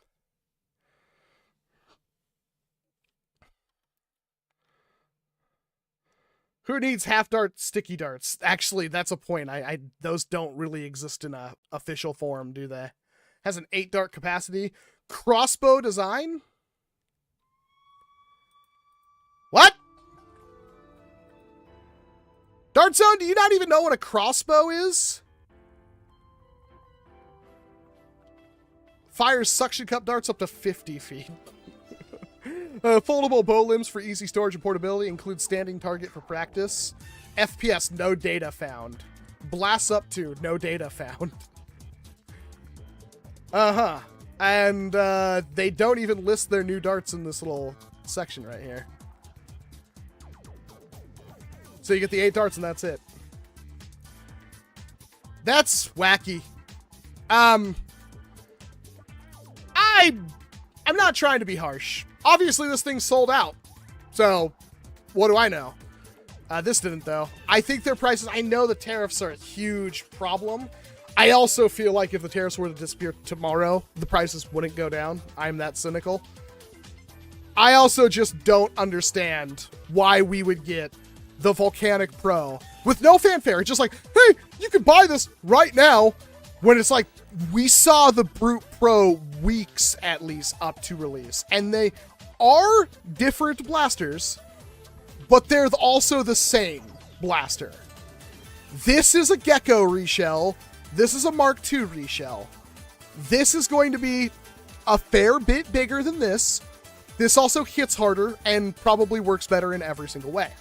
Who needs half dart sticky darts? Actually, that's a point. Those don't really exist in a official form, do they? Has an 8 dart capacity. Crossbow design? What? Dart Zone, do you not even know what a crossbow is? Fires suction cup darts up to 50 feet. Foldable bow limbs for easy storage and portability. Include standing target for practice. FPS, no data found. Blasts up to, no data found. Uh-huh. And they don't even list their new darts in this little section right here. So you get the 8 darts and that's it. That's wacky. I'm not trying to be harsh. Obviously, this thing sold out. So, what do I know? This didn't, though. I think their prices... I know the tariffs are a huge problem. I also feel like if the tariffs were to disappear tomorrow, the prices wouldn't go down. I'm that cynical. I also just don't understand why we would get the Volcanic Pro with no fanfare. It's just like, hey, you can buy this right now, when it's like, we saw the Brute Pro weeks at least up to release, and they are different blasters, but they're also the same blaster. This is a Gecko reshell. This is a Mark II reshell. This is going to be a fair bit bigger than this. This also hits harder and probably works better in every single way.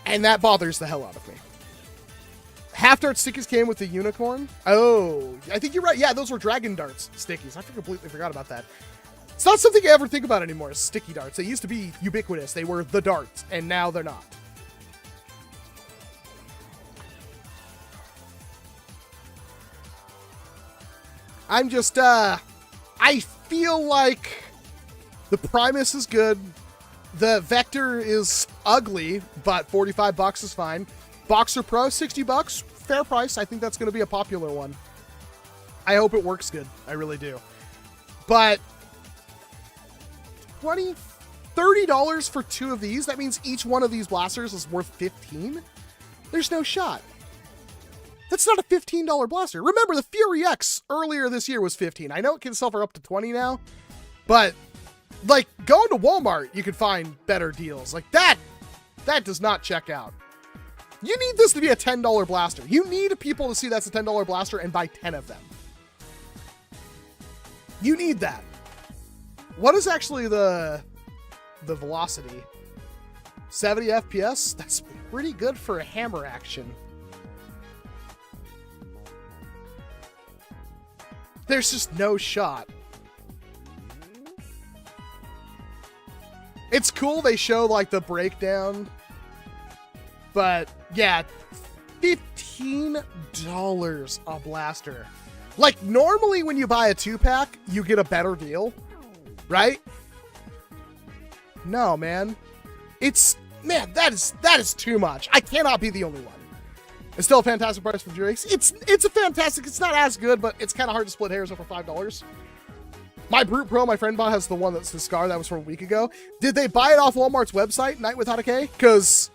And that bothers the hell out of me. Half dart stickies came with the unicorn. Oh, I think you're right. Yeah, those were dragon darts stickies. I completely forgot about that. It's not something I ever think about anymore, sticky darts. They used to be ubiquitous. They were the darts, and now they're not. I'm just, I feel like the Primus is good. The Vector is ugly, but 45 bucks is fine. Boxer Pro, 60 bucks, fair price. I think that's going to be a popular one. I hope it works good. I really do. But $20, $30 for 2 of these. That means each one of these blasters is worth 15. There's no shot. That's not a $15 blaster. Remember, the Fury X earlier this year was 15. I know it can sell for up to 20 now, but like going to Walmart, you can find better deals. Like that does not check out. You need this to be a $10 blaster. You need people to see that's a $10 blaster and buy 10 of them. You need that. What is actually the velocity? 70 FPS? That's pretty good for a hammer action. There's just no shot. It's cool they show like the breakdown, but yeah, $15 a blaster. Like normally when you buy a 2-pack, you get a better deal, right? No, man. Man, that is too much. I cannot be the only one. It's still a fantastic price for Fury X. It's a fantastic, it's not as good, but it's kind of hard to split hairs over $5. My Brute Pro, my friend bought, has the one that's the Scar. That was from a week ago. Did they buy it off Walmart's website, Night Without a K? Because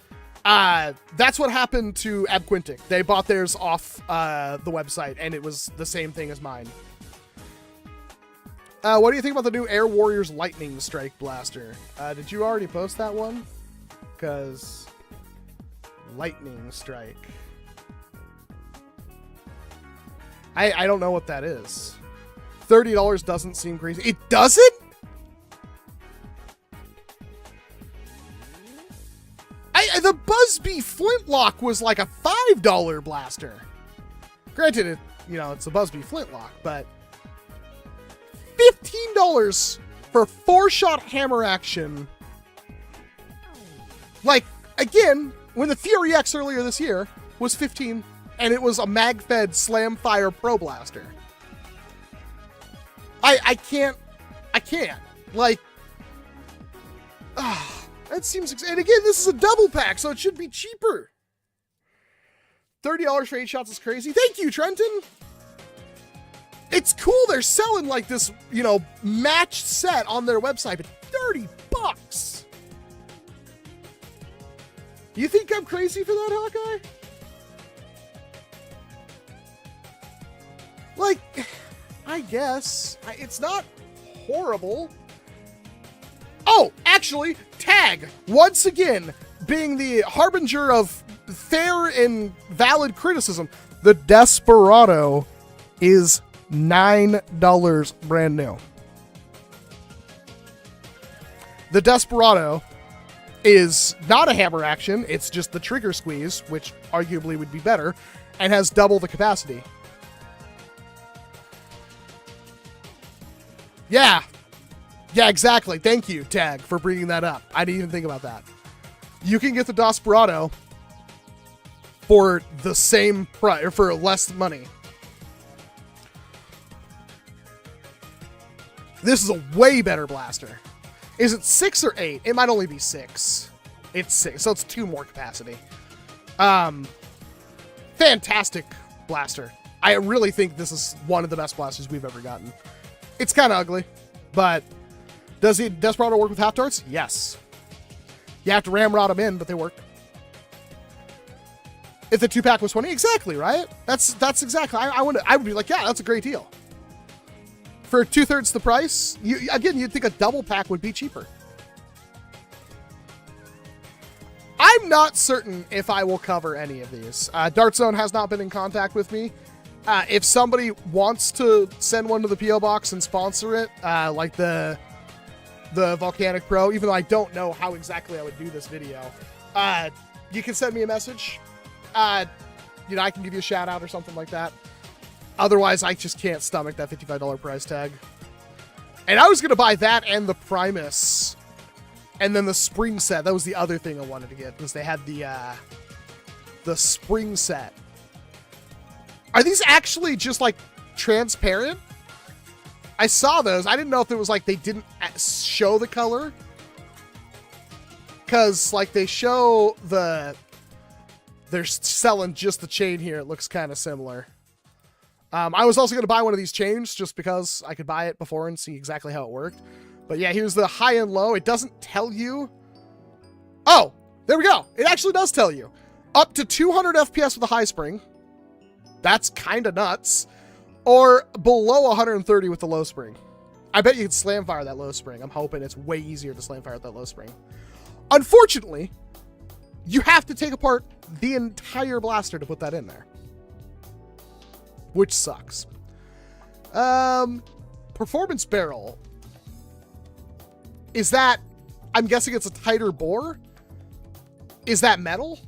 that's what happened to Ab Quintic. They bought theirs off the website, and it was the same thing as mine. What do you think about the new Air Warriors Lightning Strike Blaster? Did you already post that one? Because Lightning Strike. I don't know what that is. $30 doesn't seem crazy. It doesn't? The Buzzbee Flintlock was like a $5 blaster. Granted, it's a Buzzbee Flintlock, but $15 for 4-shot hammer action. Like, again, when the Fury X earlier this year was 15, and it was a mag-fed Slamfire Pro Blaster. I can't. Like, that seems, and again, this is a double pack, so it should be cheaper. $30 for 8 shots is crazy. Thank you, Trenton. It's cool they're selling like this, matched set on their website, but 30 bucks. You think I'm crazy for that, Hawkeye? Like, I guess. It's not horrible. Oh, actually, Tag, once again, being the harbinger of fair and valid criticism, the Desperado is $9 brand new. The Desperado is not a hammer action. It's just the trigger squeeze, which arguably would be better, and has double the capacity. Yeah. Yeah, exactly. Thank you, Tag, for bringing that up. I didn't even think about that. You can get the Desperado for the same price, or for less money. This is a way better blaster. Is it 6 or 8? It might only be 6. It's 6, so it's 2 more capacity. Fantastic blaster. I really think this is one of the best blasters we've ever gotten. It's kind of ugly, but does the Desperado work with half darts? Yes. You have to ramrod them in, but they work. If the 2-pack was 20, exactly, right? That's exactly. I would be like, yeah, that's a great deal. For 2/3 the price, you'd think a double pack would be cheaper. I'm not certain if I will cover any of these. Dart Zone has not been in contact with me. If somebody wants to send one to the P.O. Box and sponsor it, like the Volcanic Pro, even though I don't know how exactly I would do this video, you can send me a message. I can give you a shout out or something like that. Otherwise, I just can't stomach that $55 price tag. And I was going to buy that and the Primus. And then the spring set. That was the other thing I wanted to get, because they had the spring set. Are these actually just, like, transparent? I saw those. I didn't know if it was, like, they didn't show the color. Because, like, they show the... They're selling just the chain here. It looks kind of similar. I was also going to buy one of these chains just because I could buy it before and see exactly how it worked. But yeah, here's the high and low. It doesn't tell you. Oh, there we go. It actually does tell you. Up to 200 FPS with a high spring. That's kind of nuts. Or below 130 with the low spring. I bet you can slam fire that low spring. I'm hoping it's way easier to slam fire with that low spring. Unfortunately, you have to take apart the entire blaster to put that in there. Which sucks. Performance barrel. Is that... I'm guessing it's a tighter bore? Is that metal?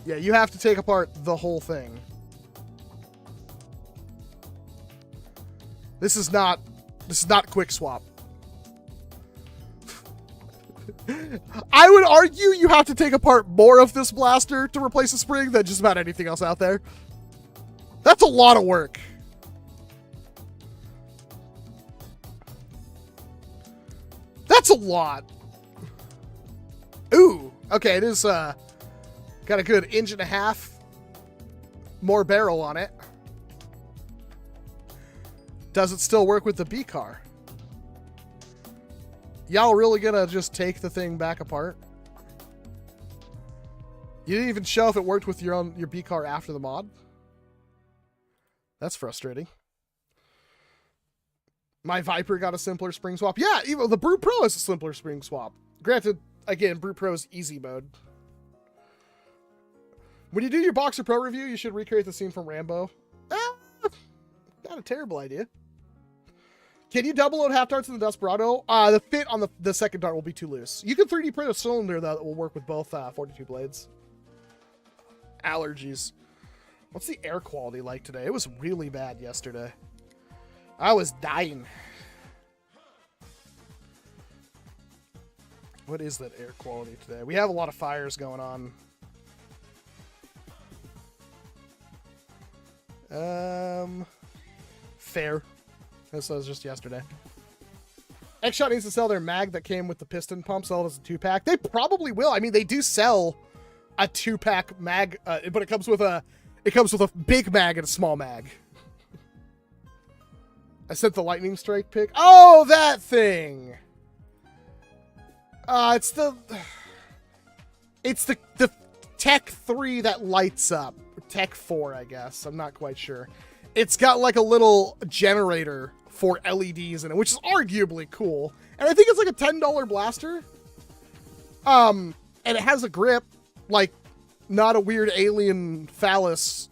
Yeah, you have to take apart the whole thing. This is not quick swap. I would argue you have to take apart more of this blaster to replace a spring than just about anything else out there. That's a lot of work. That's a lot. Ooh, okay, it is got a good 1.5 inches more barrel on it. Does it still work with the B car? Y'all really gonna just take the thing back apart? You didn't even show if it worked with your B car after the mod? That's frustrating. My Viper got a simpler spring swap. Yeah, even the Brute Pro has a simpler spring swap. Granted, again, Brute Pro is easy mode. When you do your Boxer Pro review, you should recreate the scene from Rambo. Not a terrible idea. Can you double load half darts in the Desperado? The fit on the second dart will be too loose. You can 3D print a cylinder that will work with both 42 blades. Allergies. What's the air quality like today? It was really bad yesterday. I was dying. What is that air quality today? We have a lot of fires going on. Fair. This was just yesterday. X-Shot needs to sell their mag that came with the piston pump, sell it as a 2-pack. They probably will. I mean, they do sell a 2-pack mag, but it comes with a big mag and a small mag. I sent the lightning strike pic. Oh, that thing. It's the Tech 3 that lights up. Tech 4, I guess. I'm not quite sure. It's got like a little generator for LEDs in it, which is arguably cool. And I think it's like a $10 blaster. And it has a grip, like not a weird alien phallus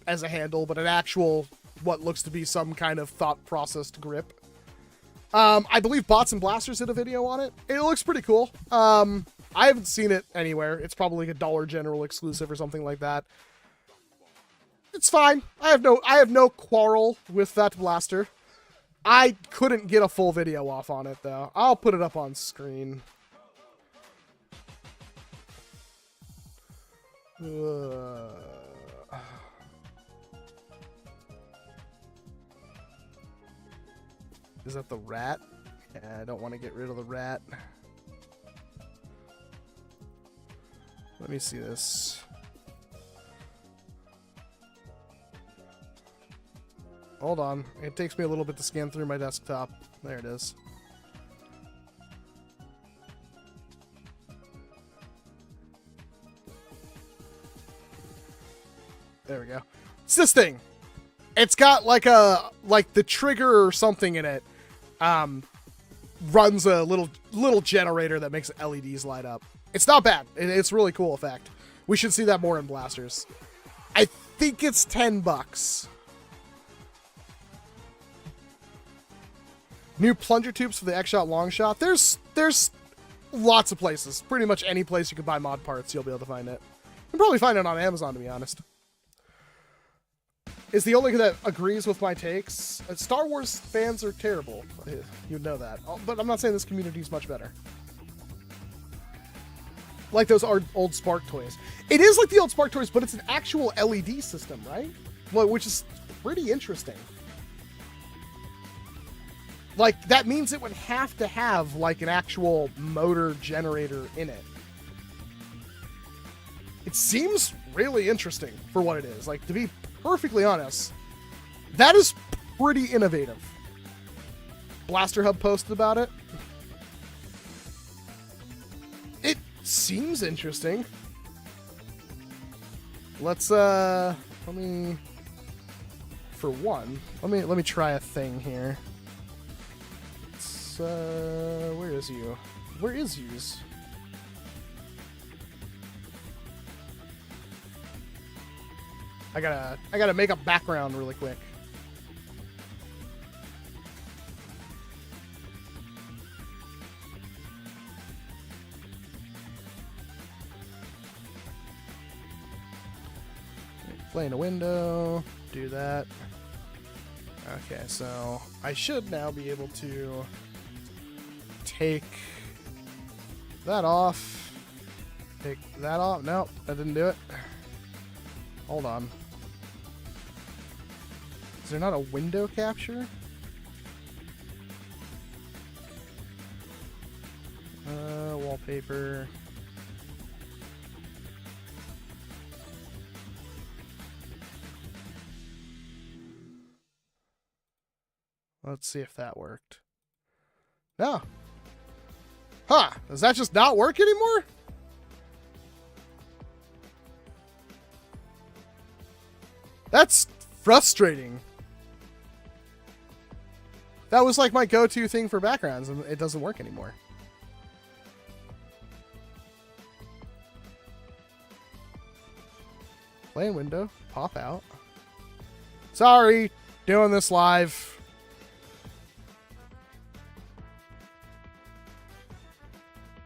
as a handle, but an actual, what looks to be some kind of thought-processed grip. I believe Bots and Blasters did a video on it. It looks pretty cool. I haven't seen it anywhere. It's probably like a Dollar General exclusive or something like that. It's fine. I have no quarrel with that blaster. I couldn't get a full video off on it, though. I'll put it up on screen. Is that the rat? Yeah, I don't want to get rid of the rat. Let me see this. Hold on. It takes me a little bit to scan through my desktop. There it is. There we go. It's this thing. It's got like the trigger or something in it. Runs a little generator that makes LEDs light up. It's not bad. It's a really cool effect. We should see that more in blasters. I think it's $10. New plunger tubes for the X-Shot long shot. There's lots of places. Pretty much any place you can buy mod parts, you'll be able to find it. You can probably find it on Amazon, to be honest. Is the only that agrees with my takes. Star Wars fans are terrible. You'd know that. But I'm not saying this community is much better. Like those old Spark toys. It is like the old Spark toys, but it's an actual LED system, right? Well, which is pretty interesting. Like, that means it would have to have, like, an actual motor generator in it. It seems really interesting for what it is. Like, to be perfectly honest, that is pretty innovative. Blaster Hub posted about it. It seems interesting. Let's, let me try a thing here. Where is you? Where is yous? I gotta make a background really quick. Play in a window, do that. Okay, so I should now be able to take that off. Take that off. Nope, that didn't do it. Hold on. Is there not a window capture? Wallpaper. Let's see if that worked. No. Huh. Does that just not work anymore? That's frustrating. That was like my go-to thing for backgrounds, and it doesn't work anymore. Play in window. Pop out. Sorry. Doing this live.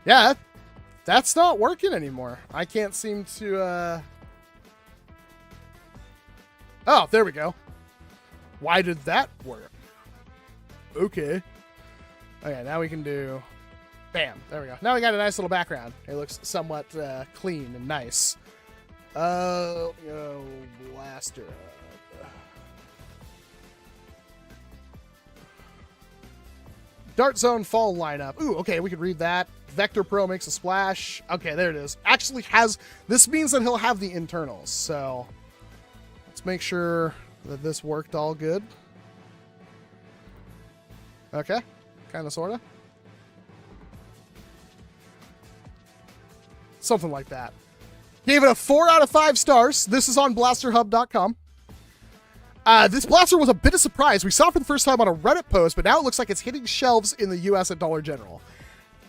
Yeah, that's not working anymore. I can't seem to, Oh, there we go. Why did that work? Okay. Okay, now we can do... Bam, there we go. Now we got a nice little background. It looks somewhat clean and nice. Blaster. Dart Zone Fall lineup. Ooh, okay, we could read that. Vector Pro makes a splash. Okay, there it is. Actually has... This means that he'll have the internals, so... Let's make sure that this worked all good. Okay. Kind of, sort of. Something like that. Gave it a 4 out of 5 stars. This is on blasterhub.com. This blaster was a bit of a surprise. We saw it for the first time on a Reddit post, but now it looks like it's hitting shelves in the US at Dollar General.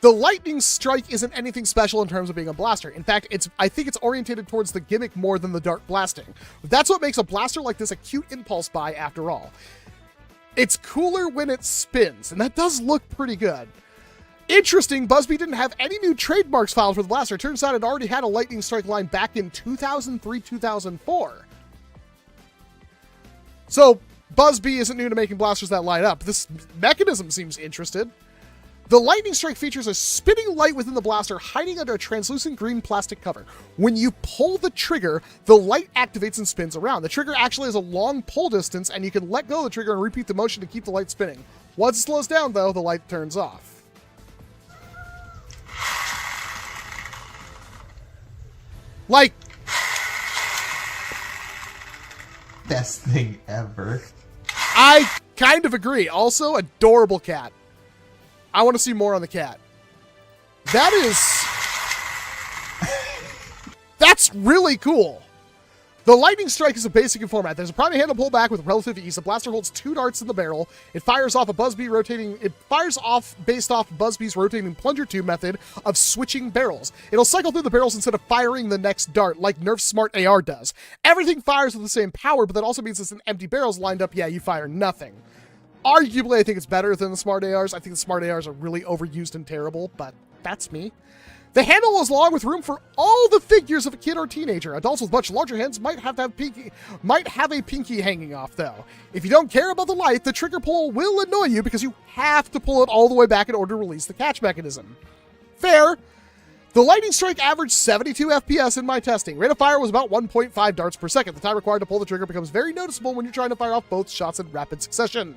The lightning strike isn't anything special in terms of being a blaster. In fact, I think it's orientated towards the gimmick more than the dart blasting. That's what makes a blaster like this a cute impulse buy after all. It's cooler when it spins, and that does look pretty good. Interesting, Buzzbee didn't have any new trademarks filed for the blaster. Turns out it already had a lightning strike line back in 2003-2004. So Buzzbee isn't new to making blasters that light up. This mechanism seems interested. The lightning strike features a spinning light within the blaster hiding under a translucent green plastic cover. When you pull the trigger, the light activates and spins around. The trigger actually has a long pull distance, and you can let go of the trigger and repeat the motion to keep the light spinning. Once it slows down, though, the light turns off. Like, best thing ever. I kind of agree. Also, adorable cat. I want to see more on the cat. That's really cool. The lightning strike is a basic in format. There's a priming handle pull back with relative ease. The blaster holds 2 darts in the barrel. It fires off based off Buzzbee's rotating plunger tube method of switching barrels. It'll cycle through the barrels instead of firing the next dart like NERF's Smart AR does. Everything fires with the same power, but that also means it's an empty barrels lined up. Yeah, you fire nothing. Arguably, I think it's better than the Smart ARs. I think the Smart ARs are really overused and terrible, but that's me. The handle is long with room for all the figures of a kid or teenager. Adults with much larger hands might have a pinky hanging off, though. If you don't care about the light, the trigger pull will annoy you because you have to pull it all the way back in order to release the catch mechanism. Fair. The lightning strike averaged 72 FPS in my testing. Rate of fire was about 1.5 darts per second. The time required to pull the trigger becomes very noticeable when you're trying to fire off both shots in rapid succession.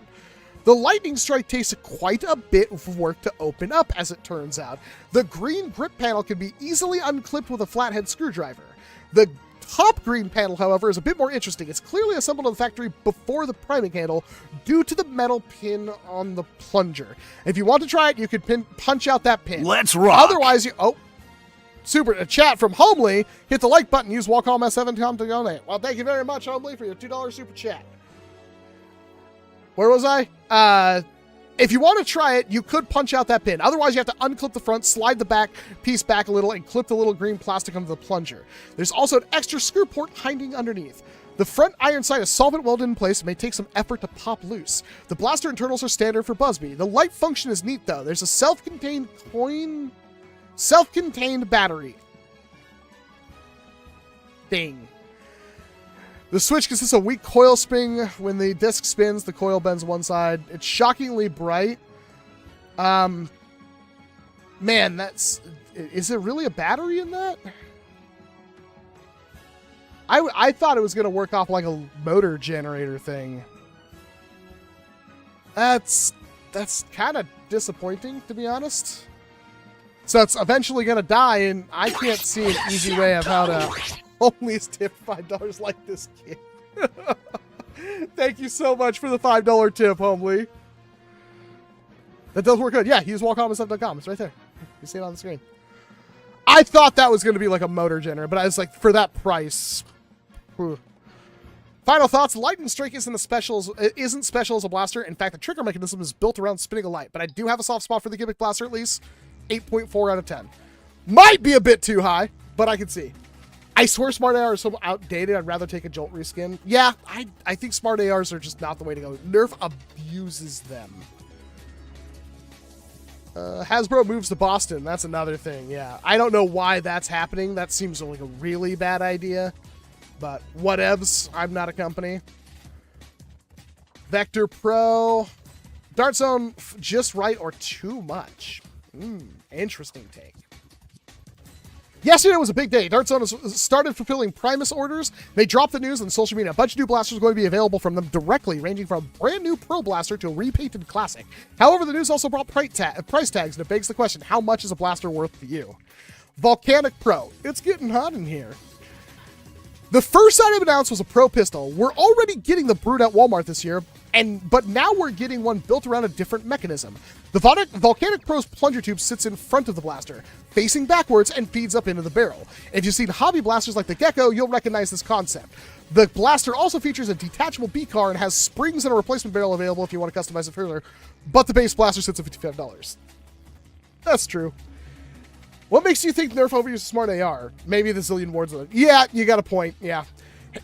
The lightning strike takes quite a bit of work to open up, as it turns out. The green grip panel can be easily unclipped with a flathead screwdriver. The top green panel, however, is a bit more interesting. It's clearly assembled in the factory before the priming handle due to the metal pin on the plunger. If you want to try it, you could punch out that pin. Let's rock! Otherwise, super, a chat from Homely. Hit the like button, use Walcom S7 to donate. Well, thank you very much, Homely, for your $2 super chat. Where was I? If you want to try it, you could punch out that pin. Otherwise, you have to unclip the front, slide the back piece back a little, and clip the little green plastic onto the plunger. There's also an extra screw port hiding underneath. The front iron sight is solvent welded in place and may take some effort to pop loose. The blaster internals are standard for Buzzbee. The light function is neat, though. There's a self-contained battery. Ding. The switch consists of weak coil spring. When the disc spins, the coil bends one side. It's shockingly bright. Man, is it really a battery in that? I thought it was going to work off like a motor generator thing. That's kind of disappointing, to be honest. So it's eventually going to die, and I can't see an easy way of how to... Only tip $5 like this kid. Thank you so much for the $5 tip, Homely. That does work good. Yeah, use walcom7.com. It's right there. You see it on the screen. I thought that was going to be like a motor generator, but I was like, for that price. Whew. Final thoughts. Lightning strike isn't special as a blaster. In fact, the trigger mechanism is built around spinning a light, but I do have a soft spot for the gimmick blaster at least. 8.4 out of 10. Might be a bit too high, but I can see. I swear Smart AR is so outdated, I'd rather take a Jolt reskin. Yeah, I think Smart ARs are just not the way to go. NERF abuses them. Hasbro moves to Boston. That's another thing, yeah. I don't know why that's happening. That seems like a really bad idea. But whatevs. I'm not a company. Vector Pro. Dart Zone just right or too much? Interesting take. Yesterday was a big day. Dart Zone has started fulfilling Primus orders. They dropped the news on social media. A bunch of new blasters are going to be available from them directly, ranging from a brand new Pro blaster to a repainted classic. However, the news also brought price tags, and it begs the question, how much is a blaster worth for you? Volcanic Pro. It's getting hot in here. The first item announced was a Pro pistol. We're already getting the Brute at Walmart this year, but now we're getting one built around a different mechanism. The Volcanic Pro's plunger tube sits in front of the blaster, facing backwards and feeds up into the barrel. If you've seen hobby blasters like the Gecko, you'll recognize this concept. The blaster also features a detachable B-car and has springs and a replacement barrel available if you want to customize it further, but the base blaster sits at $55. That's true. What makes you think Nerf overuses smart AR? Maybe the zillion wards of it. Yeah, you got a point. Yeah.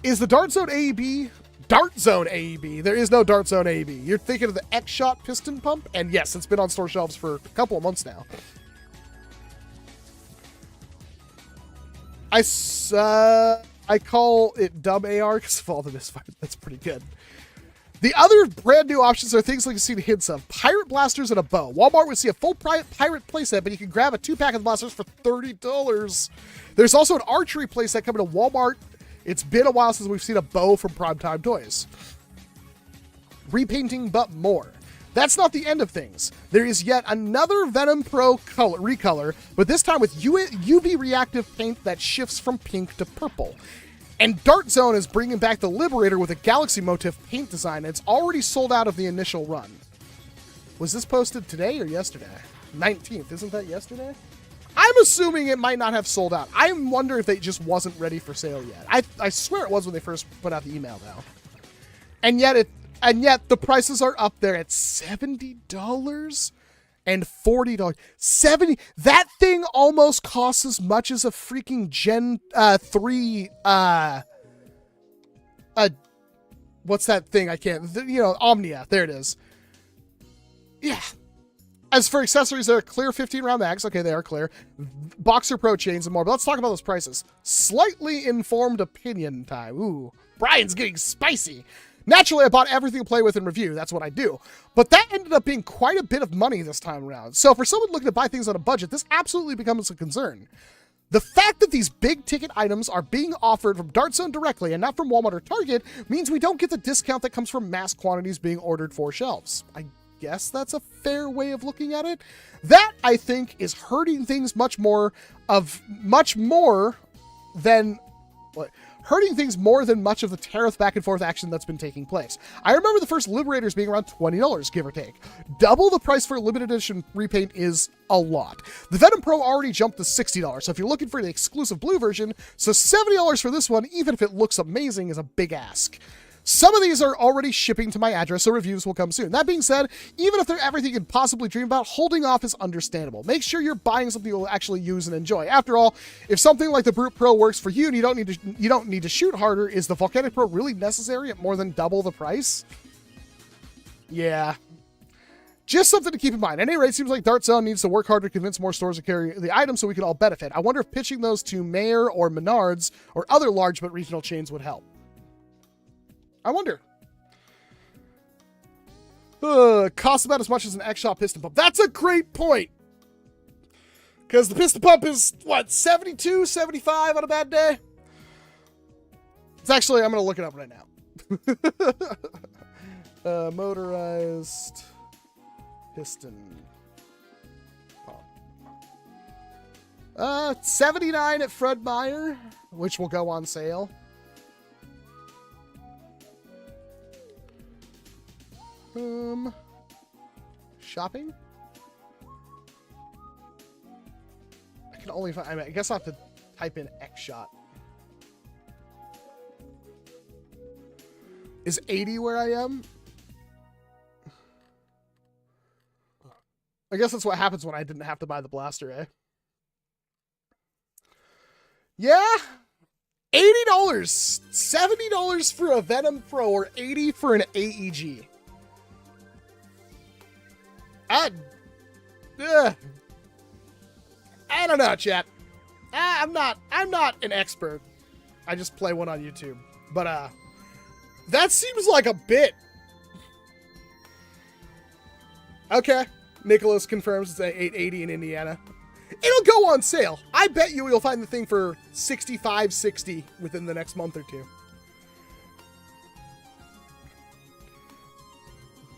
Is the Dart Zone AEB? Dart Zone AEB. There is no Dart Zone AEB. You're thinking of the X-Shot piston pump? And yes, it's been on store shelves for a couple of months now. I call it dumb AR because of all the misfire. That's pretty good. The other brand new options are things like you've seen hints of. Pirate blasters and a bow. Walmart would see a full pirate playset, but you can grab a 2-pack of the blasters for $30. There's also an archery playset coming to Walmart. It's been a while since we've seen a bow from Primetime Toys. Repainting, but more. That's not the end of things. There is yet another Venom Pro recolor, but this time with UV reactive paint that shifts from pink to purple. And Dart Zone is bringing back the Liberator with a Galaxy motif paint design. It's already sold out of the initial run. Was this posted today or yesterday? 19th, isn't that yesterday? I'm assuming it might not have sold out. I wonder if it just wasn't ready for sale yet. I swear it was when they first put out the email though. And yet the prices are up there at $70 and $40. 70. That thing almost costs as much as a freaking Gen 3 what's that thing? I can't, Omnia. There it is. Yeah. As for accessories, they're clear 15 round mags. Okay, they are clear. Boxer Pro chains and more. But let's talk about those prices. Slightly informed opinion time. Ooh, Brian's getting spicy. Naturally, I bought everything to play with and review. That's what I do. But that ended up being quite a bit of money this time around. So for someone looking to buy things on a budget, this absolutely becomes a concern. The fact that these big ticket items are being offered from Dart Zone directly and not from Walmart or Target means we don't get the discount that comes from mass quantities being ordered for shelves. I guess that's a fair way of looking at it. That, I think, is hurting things much more than much of the tariff back and forth action that's been taking place. I remember the first Liberators being around $20, give or take. Double the price for a limited edition repaint is a lot. The Venom Pro already jumped to $60, so if you're looking for the exclusive blue version, so $70 for this one, even if it looks amazing, is a big ask. Some of these are already shipping to my address, so reviews will come soon. That being said, even if they're everything you could possibly dream about, holding off is understandable. Make sure you're buying something you'll actually use and enjoy. After all, if something like the Brute Pro works for you and you don't need to shoot harder, is the Volcanic Pro really necessary at more than double the price? Yeah. Just something to keep in mind. At any rate, it seems like Dart Zone needs to work harder to convince more stores to carry the item so we can all benefit. I wonder if pitching those to Mayer or Menards or other large but regional chains would help. I wonder. Costs about as much as an X-Shot piston pump. That's a great point. Because the piston pump is, what, 72, 75 on a bad day? It's actually, I'm going to look it up right now. Motorized piston pump. 79 at Fred Meyer, which will go on sale. Shopping? I can only find, I guess I'll have to type in X-Shot. Is 80 where I am? I guess that's what happens when I didn't have to buy the blaster, eh? Yeah. $80. $70 for a Venom Pro or $80 for an AEG. I don't know, chat. I'm not an expert. I just play one on YouTube. But that seems like a bit. Okay. Nicholas confirms it's at $8.80 in Indiana. It'll go on sale. I bet you'll find the thing for $65, $60 within the next month or two.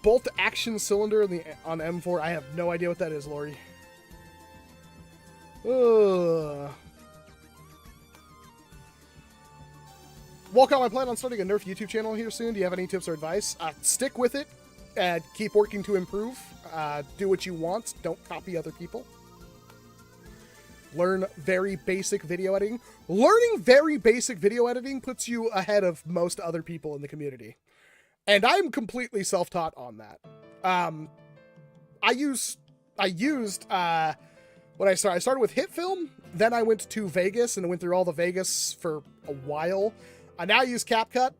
Bolt action cylinder on M4. I have no idea what that is, Lori. Walcom, I plan on starting a Nerf YouTube channel here soon. Do you have any tips or advice? Stick with it. Keep working to improve. Do what you want. Don't copy other people. Learn very basic video editing. Learning very basic video editing puts you ahead of most other people in the community. And I'm completely self-taught on that. I used when I started with hit film, then I went to Vegas and went through all the Vegas for a while. I now use CapCut,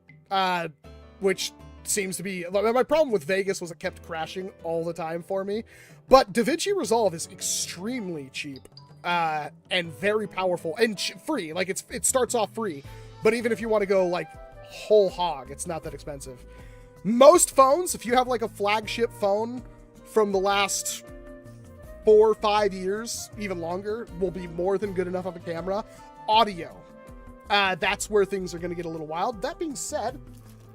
which seems to be, my problem with Vegas was it kept crashing all the time for me. But DaVinci Resolve is extremely cheap, and very powerful and free. Like it starts off free, but even if you want to go like whole hog, it's not that expensive. Most phones, if you have like a flagship phone from the last 4 or 5 years, even longer, will be more than good enough of a camera. Audio, that's where things are going to get a little wild. That being said,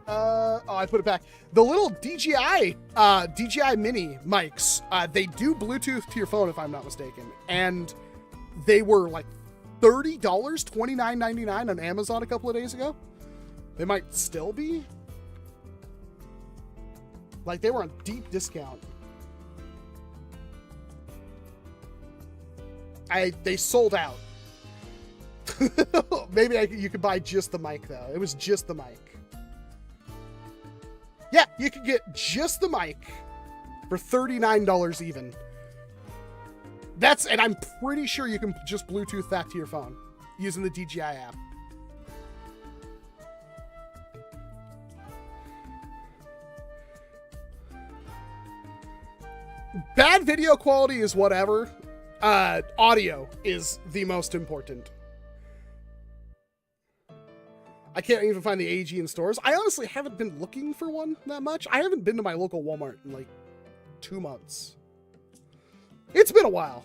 I put it back. The little DJI mini mics, they do Bluetooth to your phone if I'm not mistaken. And they were like $30, $29.99 on Amazon a couple of days ago. They might still be. Like they were on deep discount. They sold out. Maybe you could buy just the mic though. It was just the mic. Yeah, you could get just the mic for $39 even. And I'm pretty sure you can just Bluetooth that to your phone using the DJI app. Bad video quality is whatever. Audio is the most important. I can't even find the AG in stores. I honestly haven't been looking for one that much. I haven't been to my local Walmart in like 2 months. It's been a while.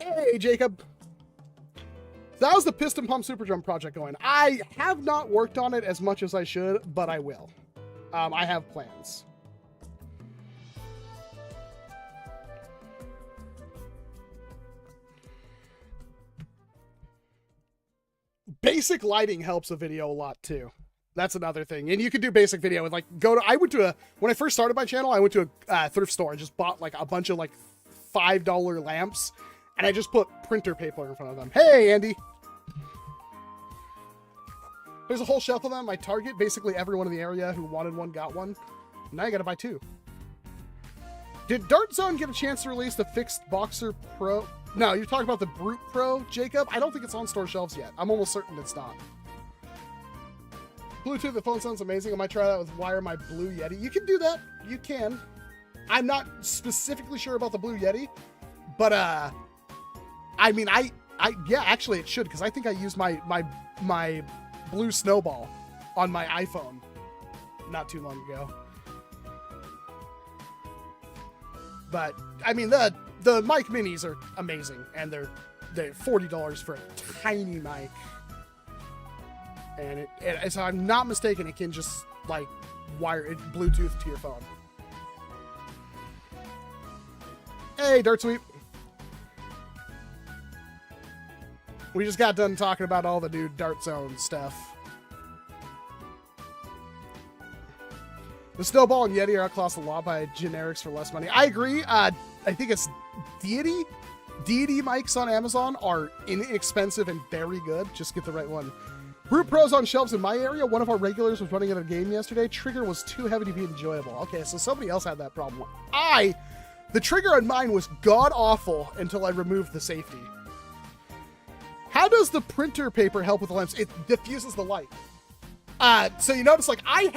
Hey, Jacob. That was the piston pump super drum project going. I have not worked on it as much as I should, but I will. I have plans. Basic lighting helps a video a lot too. That's another thing. And you can do basic video with like, when I first started my channel, I went to a thrift store and just bought like a bunch of like $5 lamps. And I just put printer paper in front of them. Hey, Andy. There's a whole shelf of them. My Target, basically everyone in the area who wanted one got one. Now you gotta buy 2. Did Dart Zone get a chance to release the fixed Boxer Pro? No, you're talking about the Brute Pro, Jacob? I don't think it's on store shelves yet. I'm almost certain it's not. Bluetooth, the phone sounds amazing. I might try that with Wire my Blue Yeti. You can do that. You can. I'm not specifically sure about the Blue Yeti, but I mean, yeah, actually it should, because I think I used my Blue Snowball on my iPhone not too long ago. But I mean, the mic minis are amazing, and they're $40 for a tiny mic. And if I'm not mistaken, it can just like wire it Bluetooth to your phone. Hey, Dirt Sweep. We just got done talking about all the new Dart Zone stuff. The Snowball and Yeti are outclassed a lot by generics for less money. I agree. I think it's Deity. Deity mics on Amazon are inexpensive and very good. Just get the right one. Brute Pro's on shelves in my area. One of our regulars was running at a game yesterday. Trigger was too heavy to be enjoyable. Okay, so somebody else had that problem. The trigger on mine was god-awful until I removed the safety. How does the printer paper help with the lamps? It diffuses the light. So you notice, like, I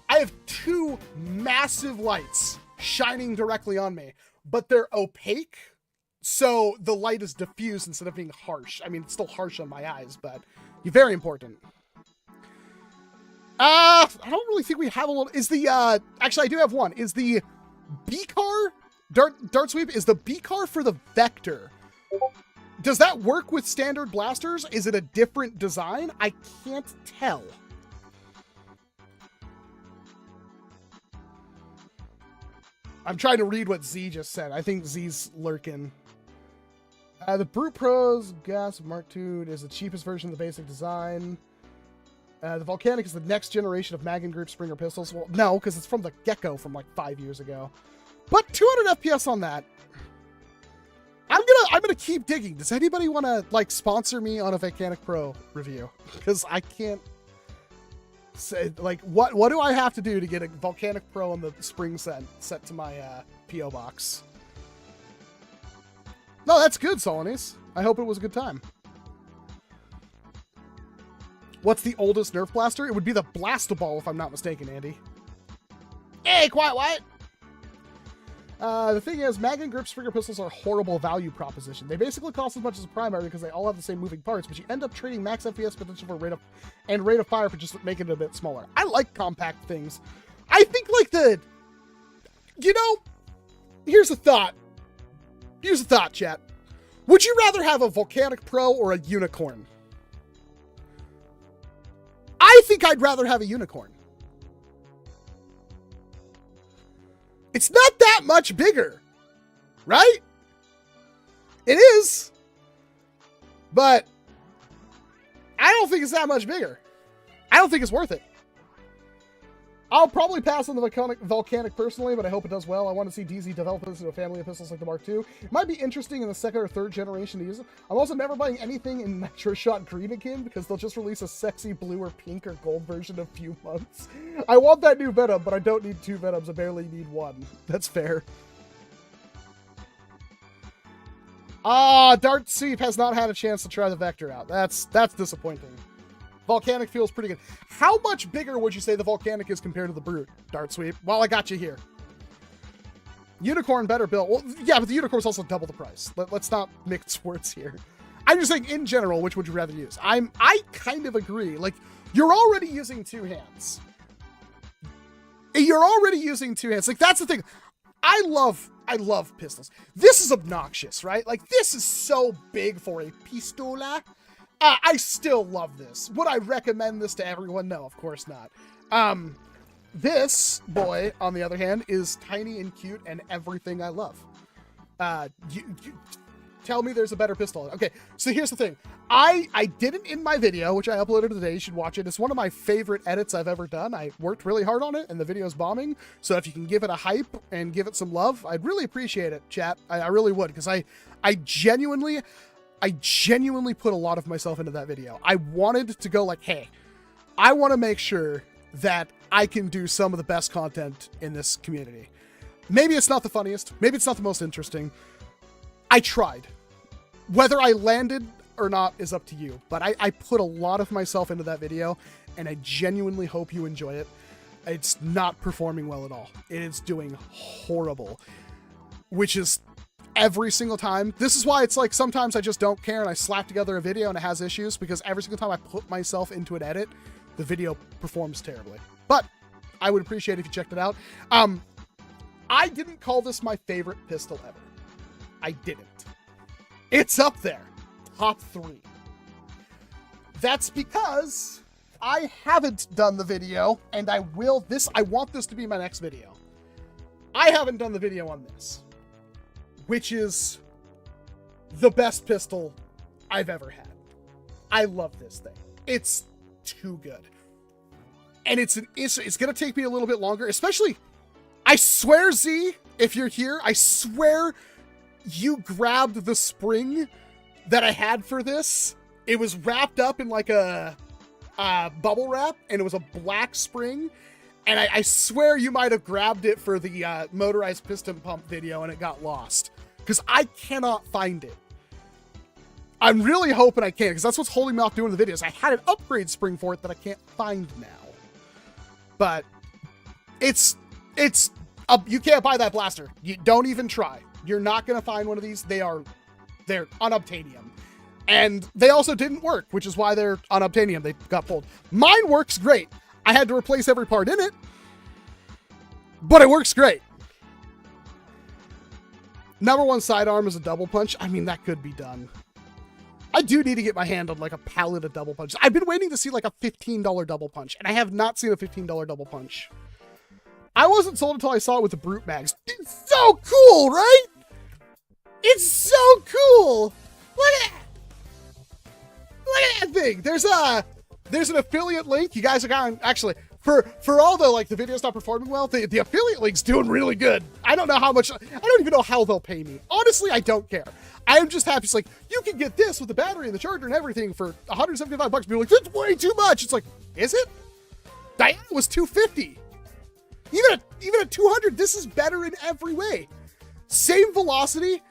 have 2 massive lights shining directly on me, but they're opaque, so the light is diffused instead of being harsh. I mean, it's still harsh on my eyes, but very important. I don't really think we have a little. Is the actually I do have one. Is the B car Dart Sweep? Is the B car for the Vector? Does that work with standard blasters? Is it a different design? I can't tell. I'm trying to read what Z just said. I think Z's lurking. The Brute Pro's Gas Mark II is the cheapest version of the basic design. The Volcanic is the next generation of Mag & Grip Springer pistols. Well, no, because it's from the Gecko from like 5 years ago. But 200 FPS on that. I'm gonna keep digging. Does anybody want to like sponsor me on a Volcanic Pro review? Because I can't. So, like, what do I have to do to get a Volcanic Pro on the spring set to my P.O. box? No, that's good, Miscellaneous. I hope it was a good time. What's the oldest Nerf blaster? It would be the Blast-A-Ball, if I'm not mistaken, Andy. Hey, quiet, what? The thing is, mag and grip Springer pistols are a horrible value proposition. They basically cost as much as a primary because they all have the same moving parts, but you end up trading max FPS potential for rate of fire for just making it a bit smaller. I like compact things. I think like here's a thought. Here's a thought, chat. Would you rather have a Volcanic Pro or a Unicorn? I think I'd rather have a Unicorn. It's not that much bigger, right? It is, but I don't think it's that much bigger. I don't think it's worth it. I'll probably pass on the Volcanic personally, but I hope it does well. I want to see DZ develop this into a family of pistols like the Mark II. It might be interesting in the second or third generation to use it. I'm also never buying anything in Nitro Shot Green again because they'll just release a sexy blue or pink or gold version in a few months. I want that new Venom, but I don't need 2 Venoms. I barely need 1. That's fair. Dart Seep has not had a chance to try the Vector out. That's disappointing. Volcanic feels pretty good. How much bigger would you say the Volcanic is compared to the Brute, Dart Sweep? Well, I got you here. Unicorn better built. Well, yeah, but the Unicorn's also double the price. Let's not mix words here. I'm just saying, in general, which would you rather use? I kind of agree. Like, you're already using 2 hands. You're already using 2 hands. Like, that's the thing. I love pistols. This is obnoxious, right? Like, this is so big for a pistola. I still love this. Would I recommend this to everyone? No, of course not. This boy, on the other hand, is tiny and cute and everything I love. You tell me there's a better pistol. Okay, so here's the thing. I did it in my video, which I uploaded today. You should watch it. It's one of my favorite edits I've ever done. I worked really hard on it, and the video's bombing. So if you can give it a hype and give it some love, I'd really appreciate it, chat. I really would, because I genuinely put a lot of myself into that video. I wanted to go like, hey, I want to make sure that I can do some of the best content in this community. Maybe it's not the funniest. Maybe it's not the most interesting. I tried. Whether I landed or not is up to you. But I put a lot of myself into that video, and I genuinely hope you enjoy it. It's not performing well at all. It is doing horrible, which is every single time. This is why it's like sometimes I just don't care and I slap together a video and it has issues, because every single time I put myself into an edit, the video performs terribly. But I would appreciate it if you checked it out. I didn't call this my favorite pistol ever. I didn't. It's up there. Top 3. That's because I haven't done the video, and I want this to be my next video. I haven't done the video on this, which is the best pistol I've ever had. I love this thing. It's too good. And it's going to take me a little bit longer, especially, I swear, Z, if you're here, I swear you grabbed the spring that I had for this. It was wrapped up in like a bubble wrap, and it was a black spring. And I swear you might have grabbed it for the motorized piston pump video and it got lost, because I cannot find it. I'm really hoping I can, because that's what's holding me off doing the videos. I had an upgrade spring for it that I can't find now. But you can't buy that blaster. You don't even try. You're not going to find one of these. They're unobtainium. And they also didn't work, which is why they're unobtainium. They got pulled. Mine works great. I had to replace every part in it, but it works great. Number 1 sidearm is a double punch. I mean, that could be done. I do need to get my hand on like a pallet of double punches. I've been waiting to see like a $15 double punch, and I have not seen a $15 double punch. I wasn't sold until I saw it with the Brute mags. It's so cool, right? It's so cool. Look at that. Look at that thing. There's an affiliate link. You guys are going actually for all the like the video's not performing well. The affiliate link's doing really good. I don't know how much. I don't even know how they'll pay me. Honestly, I don't care. I am just happy. It's like, you can get this with the battery and the charger and everything for $175. People are like, that's way too much. It's like, is it? Diana was 250. Even at 200, this is better in every way. Same velocity.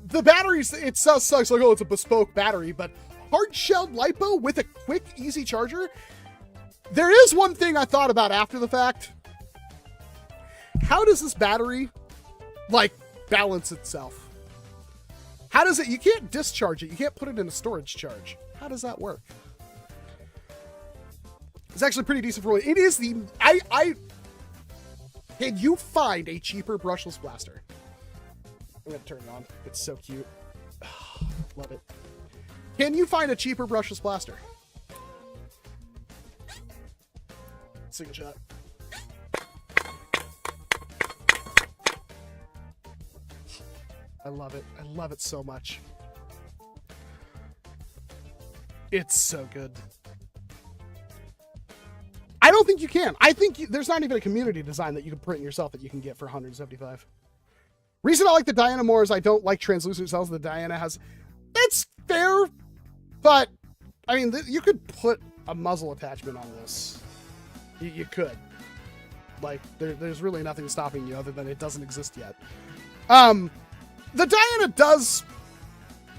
The batteries, it sucks like, oh, it's a bespoke battery, but hard-shelled LiPo with a quick, easy charger. There is one thing I thought about after the fact. How does this battery, like, balance itself? How does it, you can't discharge it. You can't put it in a storage charge. How does that work? It's actually pretty decent for it. It is the, can you find a cheaper brushless blaster? I'm gonna turn it on. It's so cute. Love it. Can you find a cheaper brushless blaster? Single shot. I love it. I love it so much. It's so good. I don't think you can. I think there's not even a community design that you can print yourself that you can get for 175. Reason I like the Diana more is I don't like translucent cells the Diana has. That's fair, but I mean, you could put a muzzle attachment on this. You could. Like, there's really nothing stopping you other than it doesn't exist yet. The Diana does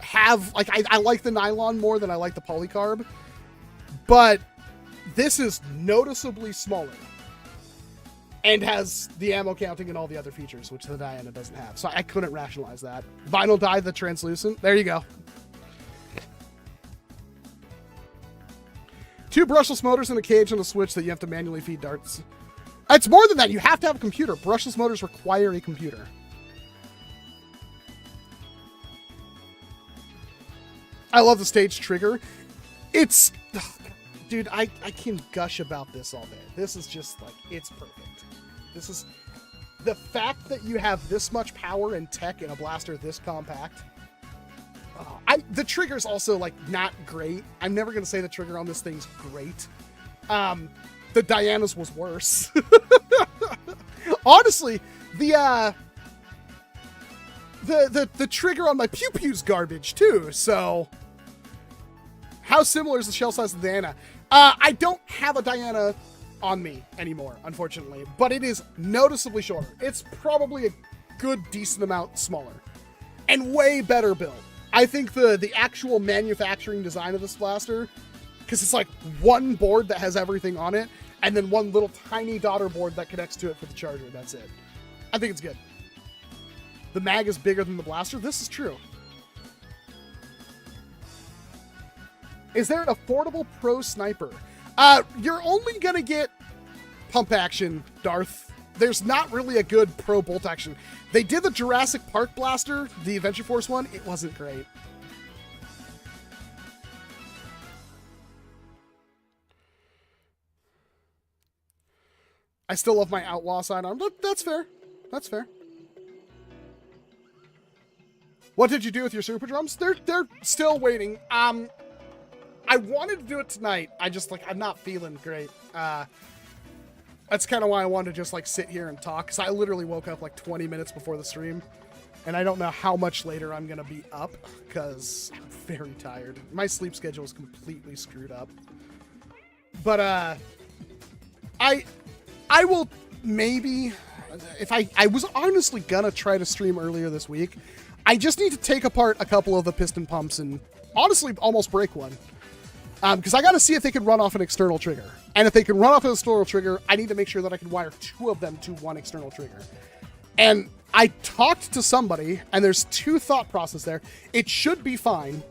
have, like, I like the nylon more than I like the polycarb, but this is noticeably smaller and has the ammo counting and all the other features, which the Diana doesn't have. So I couldn't rationalize that. Vinyl dye, the translucent. There you go. 2 brushless motors and a cage and a switch that you have to manually feed darts. It's more than that. You have to have a computer. Brushless motors require a computer. I love the stage trigger. It's... Dude, I can gush about this all day. This is just, like, it's perfect. This is... The fact that you have this much power and tech in a blaster this compact... the trigger's also, like, not great. I'm never going to say the trigger on this thing's great. The Diana's was worse. Honestly, the trigger on my Pew Pew's garbage, too, so... How similar is the shell size of the Diana? I don't have a Diana on me anymore, unfortunately, but it is noticeably shorter. It's probably a good, decent amount smaller and way better built. I think the actual manufacturing design of this blaster, because it's like one board that has everything on it, and then one little tiny daughter board that connects to it for the charger. That's it. I think it's good. The mag is bigger than the blaster. This is true. Is there an affordable pro sniper? You're only gonna get pump action, Darth. There's not really a good pro bolt action. They did the Jurassic Park blaster, the Adventure Force one. It wasn't great. I still love my Outlaw sidearm. Look, that's fair. That's fair. What did you do with your super drums? They're still waiting. I wanted to do it tonight. I just, like, I'm not feeling great. That's kind of why I wanted to just, like, sit here and talk, because I literally woke up, like, 20 minutes before the stream, and I don't know how much later I'm going to be up, because I'm very tired. My sleep schedule is completely screwed up. But, I will maybe, if I was honestly going to try to stream earlier this week. I just need to take apart a couple of the piston pumps and, honestly, almost break one. Because I got to see if they can run off an external trigger. And if they can run off an external trigger, I need to make sure that I can wire 2 of them to one external trigger. And I talked to somebody, and there's 2 thought process there. It should be fine,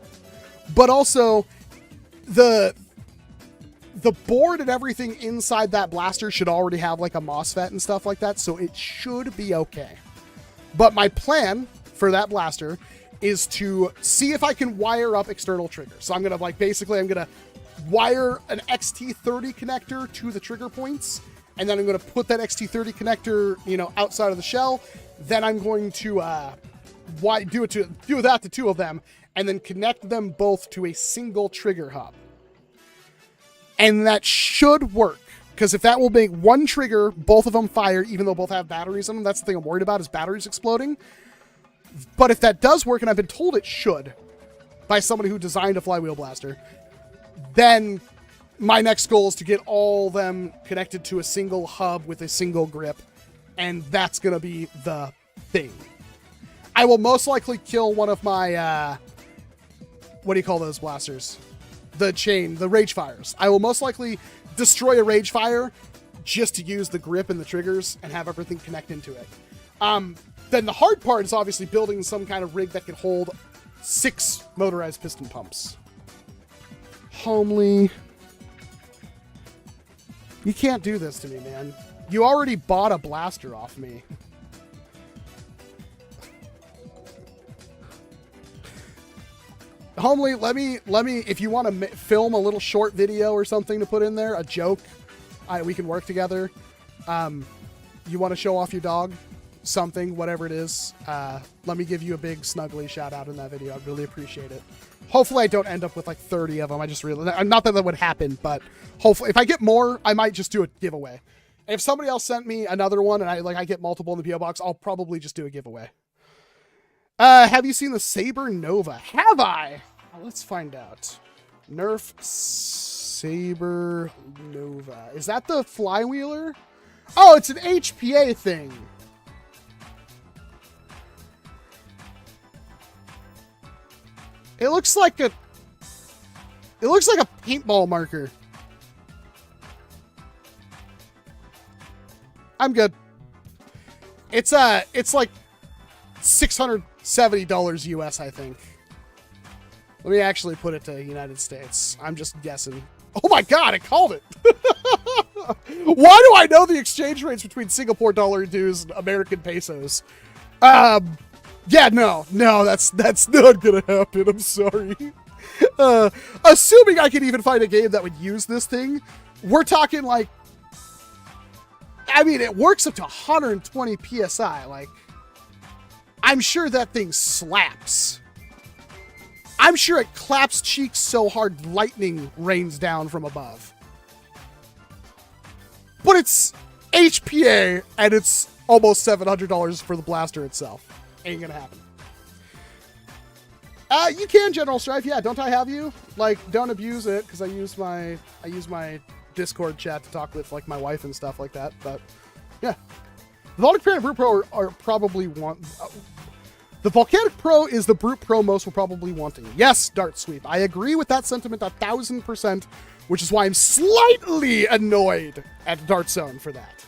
but also the board and everything inside that blaster should already have like a MOSFET and stuff like that, so it should be okay. But my plan for that blaster is to see if I can wire up external triggers. So I'm going to, like, basically I'm going to wire an XT30 connector to the trigger points, and then I'm going to put that XT30 connector, you know, outside of the shell. Then I'm going to do that to 2 of them, and then connect them both to a single trigger hub. And that should work, because if that will make one trigger, both of them fire, even though both have batteries in them, that's the thing I'm worried about, is batteries exploding. But if that does work, and I've been told it should, by somebody who designed a flywheel blaster, then my next goal is to get all them connected to a single hub with a single grip, and that's going to be the thing. I will most likely kill one of my, what do you call those blasters? The rage fires. I will most likely destroy a rage fire just to use the grip and the triggers and have everything connect into it. Then the hard part is obviously building some kind of rig that can hold 6 motorized piston pumps. Homely. You can't do this to me, man. You already bought a blaster off me. Homely, let me, if you want to film a little short video or something to put in there, a joke, we can work together. You want to show off your dog? Something, whatever it is. Let me give you a big snuggly shout out in that video. I'd really appreciate it. Hopefully I don't end up with like 30 of them. I just really, not that that would happen, but hopefully if I get more, I might just do a giveaway. If somebody else sent me another one and I get multiple in the PO box, I'll probably just do a giveaway. Have you seen the Saber Nova? Have I? Let's find out. NERF Saber Nova. Is that the flywheeler? Oh, it's an HPA thing. It looks like a paintball marker. I'm good. It's like $670 US, I think. Let me actually put it to United States. I'm just guessing. Oh my god, I called it. Why do I know the exchange rates between Singapore dollar dues and American pesos? Yeah, no, that's not gonna happen. I'm sorry. Assuming I could even find a game that would use this thing, we're talking like, I mean, it works up to 120 PSI. Like, I'm sure that thing slaps. I'm sure it claps cheeks so hard lightning rains down from above. But it's HPA and it's almost $700 for the blaster itself. Ain't gonna happen. You can, General Strife. Yeah, don't I have you? Like, don't abuse it, because I use my Discord chat to talk with like my wife and stuff like that. But yeah, the Volcanic Pro and Brute Pro are probably want. The Volcanic Pro is the Brute Pro most will probably wanting. Yes, Dart Sweep. I agree with that sentiment 1000%, which is why I'm slightly annoyed at Dart Zone for that.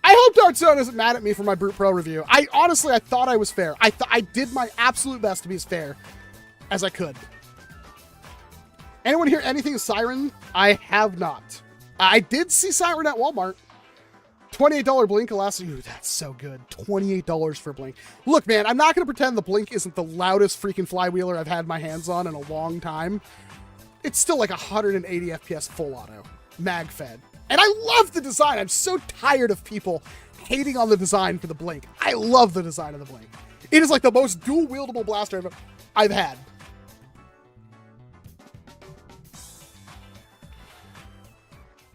I hope Dart Zone isn't mad at me for my Brute Pro review. I thought I was fair. I did my absolute best to be as fair as I could. Anyone hear anything Siren? I have not. I did see Siren at Walmart. $28 Blink Elastic. Ooh, that's so good. $28 for Blink. Look, man, I'm not going to pretend the Blink isn't the loudest freaking flywheeler I've had my hands on in a long time. It's still like 180 FPS full auto. Mag fed. And I love the design. I'm so tired of people hating on the design for the Blink. I love the design of the Blink. It is like the most dual wieldable blaster I've had.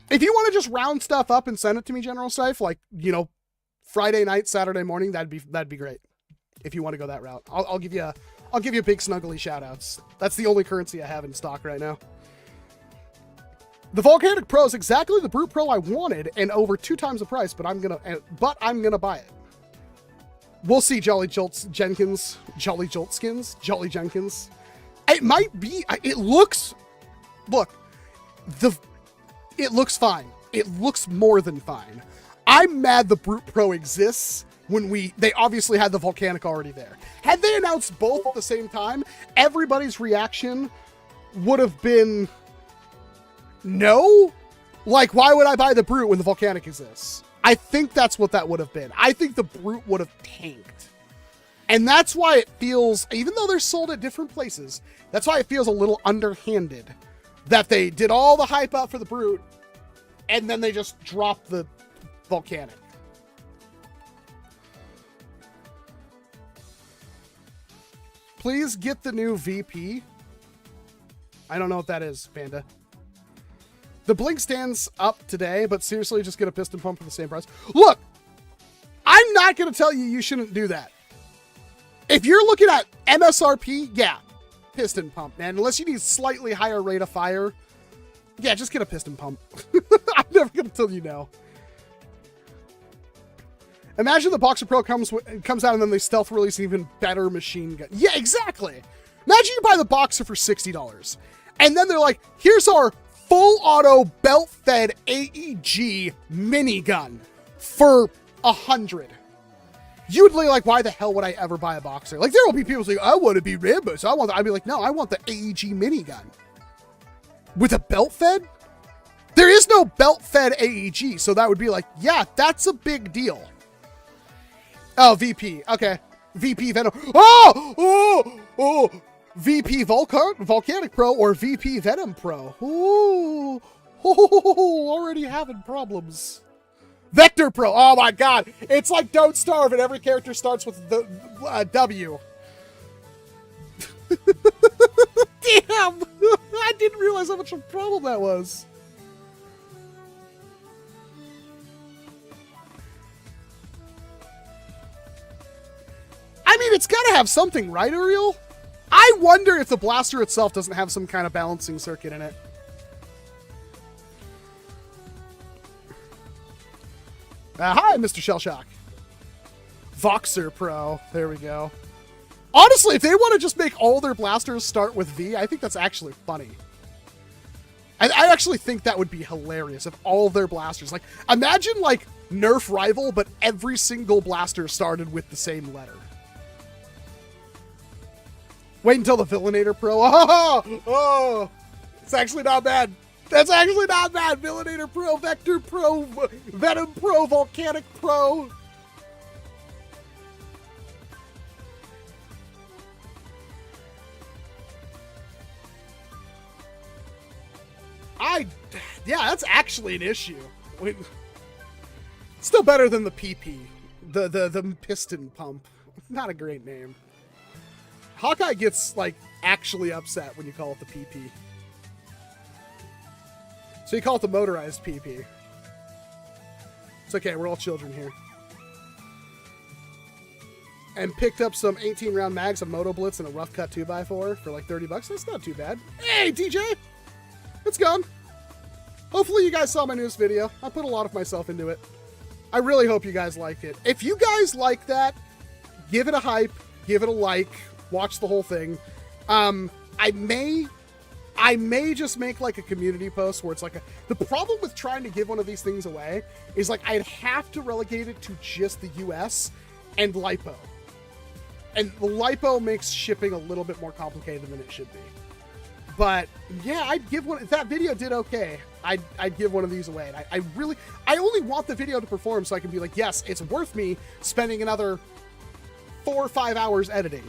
If you want to just round stuff up and send it to me, General Strife, like, you know, Friday night, Saturday morning, that'd be great. If you want to go that route, I'll give you big snuggly shout outs. That's the only currency I have in stock right now. The Volcanic Pro is exactly the Brute Pro I wanted and over 2 times the price, but I'm gonna buy it. We'll see, Jolly Jenkins. It might be, it looks fine. It looks more than fine. I'm mad the Brute Pro exists when they obviously had the Volcanic already there. Had they announced both at the same time, everybody's reaction would have been, no? Like, why would I buy the Brute when the Volcanic exists? I think that's what that would have been. I think the Brute would have tanked. And that's why it feels, even though they're sold at different places, that's why it feels a little underhanded that they did all the hype out for the Brute and then they just dropped the Volcanic. Please get the new VP. I don't know what that is, Panda. The Blink stands up today, but seriously, just get a piston pump for the same price. Look, I'm not going to tell you shouldn't do that. If you're looking at MSRP, yeah, piston pump, man. Unless you need slightly higher rate of fire, Yeah, just get a piston pump. I'm never gonna tell you no. Imagine the Boxer Pro comes out and then they stealth release an even better machine gun. Yeah, exactly. Imagine you buy the Boxer for $60. And then they're like, here's our full auto belt-fed AEG minigun for $100. You would be like, why the hell would I ever buy a Boxer? Like, there will be people saying, I want to be Rambo, so I'd be like, no, I want the AEG minigun. With a belt-fed? There is no belt-fed AEG, so that would be like, yeah, that's a big deal. Oh, VP. Okay. VP Venom. Oh! VP Volcanic Pro or VP Venom Pro. Ooh. Already having problems. Vector Pro. Oh my god. It's like Don't Starve and every character starts with the W. Damn. I didn't realize how much of a problem that was. I mean, it's gotta have something, right, Ariel? I wonder if the blaster itself doesn't have some kind of balancing circuit in it. Hi, Mr. Shellshock. Voxer Pro. There we go. Honestly, if they want to just make all their blasters start with V, I think that's actually funny. I actually think that would be hilarious if all of their blasters... Like, imagine, like, Nerf Rival, but every single blaster started with the same letter. Wait until the Villainator Pro. Oh, it's actually not bad. That's actually not bad. Villainator Pro, Vector Pro, Venom Pro, Volcanic Pro. Yeah, that's actually an issue. Wait, still better than the PP, the piston pump. Not a great name. Hawkeye gets, like, actually upset when you call it the PP. So you call it the motorized PP. It's okay, we're all children here. And picked up some 18-round mags of Moto Blitz and a rough cut 2x4 for like $30. That's not too bad. Hey, DJ! It's gone. Hopefully you guys saw my newest video. I put a lot of myself into it. I really hope you guys liked it. If you guys like that, give it a hype, give it a like, watch the whole thing. I may just make like a community post where it's like the problem with trying to give one of these things away is like I'd have to relegate it to just the US and LiPo. And the LiPo makes shipping a little bit more complicated than it should be. But yeah, I'd give one. If that video did okay, I'd give one of these away. And I only want the video to perform so I can be like, yes, it's worth me spending another 4 or 5 hours editing.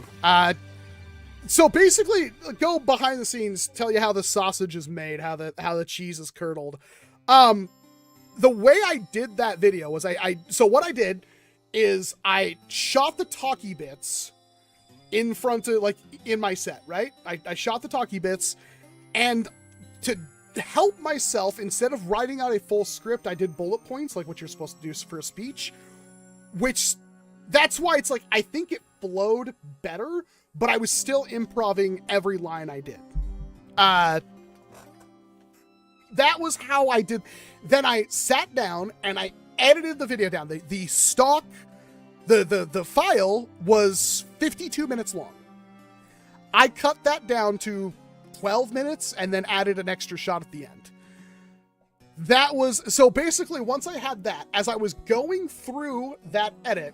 So basically, go behind the scenes, tell you how the sausage is made, how the cheese is curdled. The way I did that video was so what I did is I shot the talkie bits in front of, like, in my set, right? I shot the talkie bits, and to help myself, instead of writing out a full script, I did bullet points, like what you're supposed to do for a speech, which, that's why it's like, I think it flowed better, but I was still improvising every line I did. That was how I did. Then I sat down and I edited the video down. The stock, the file was 52 minutes long. I cut that down to 12 minutes and then added an extra shot at the end. That was, so basically once I had that, as I was going through that edit,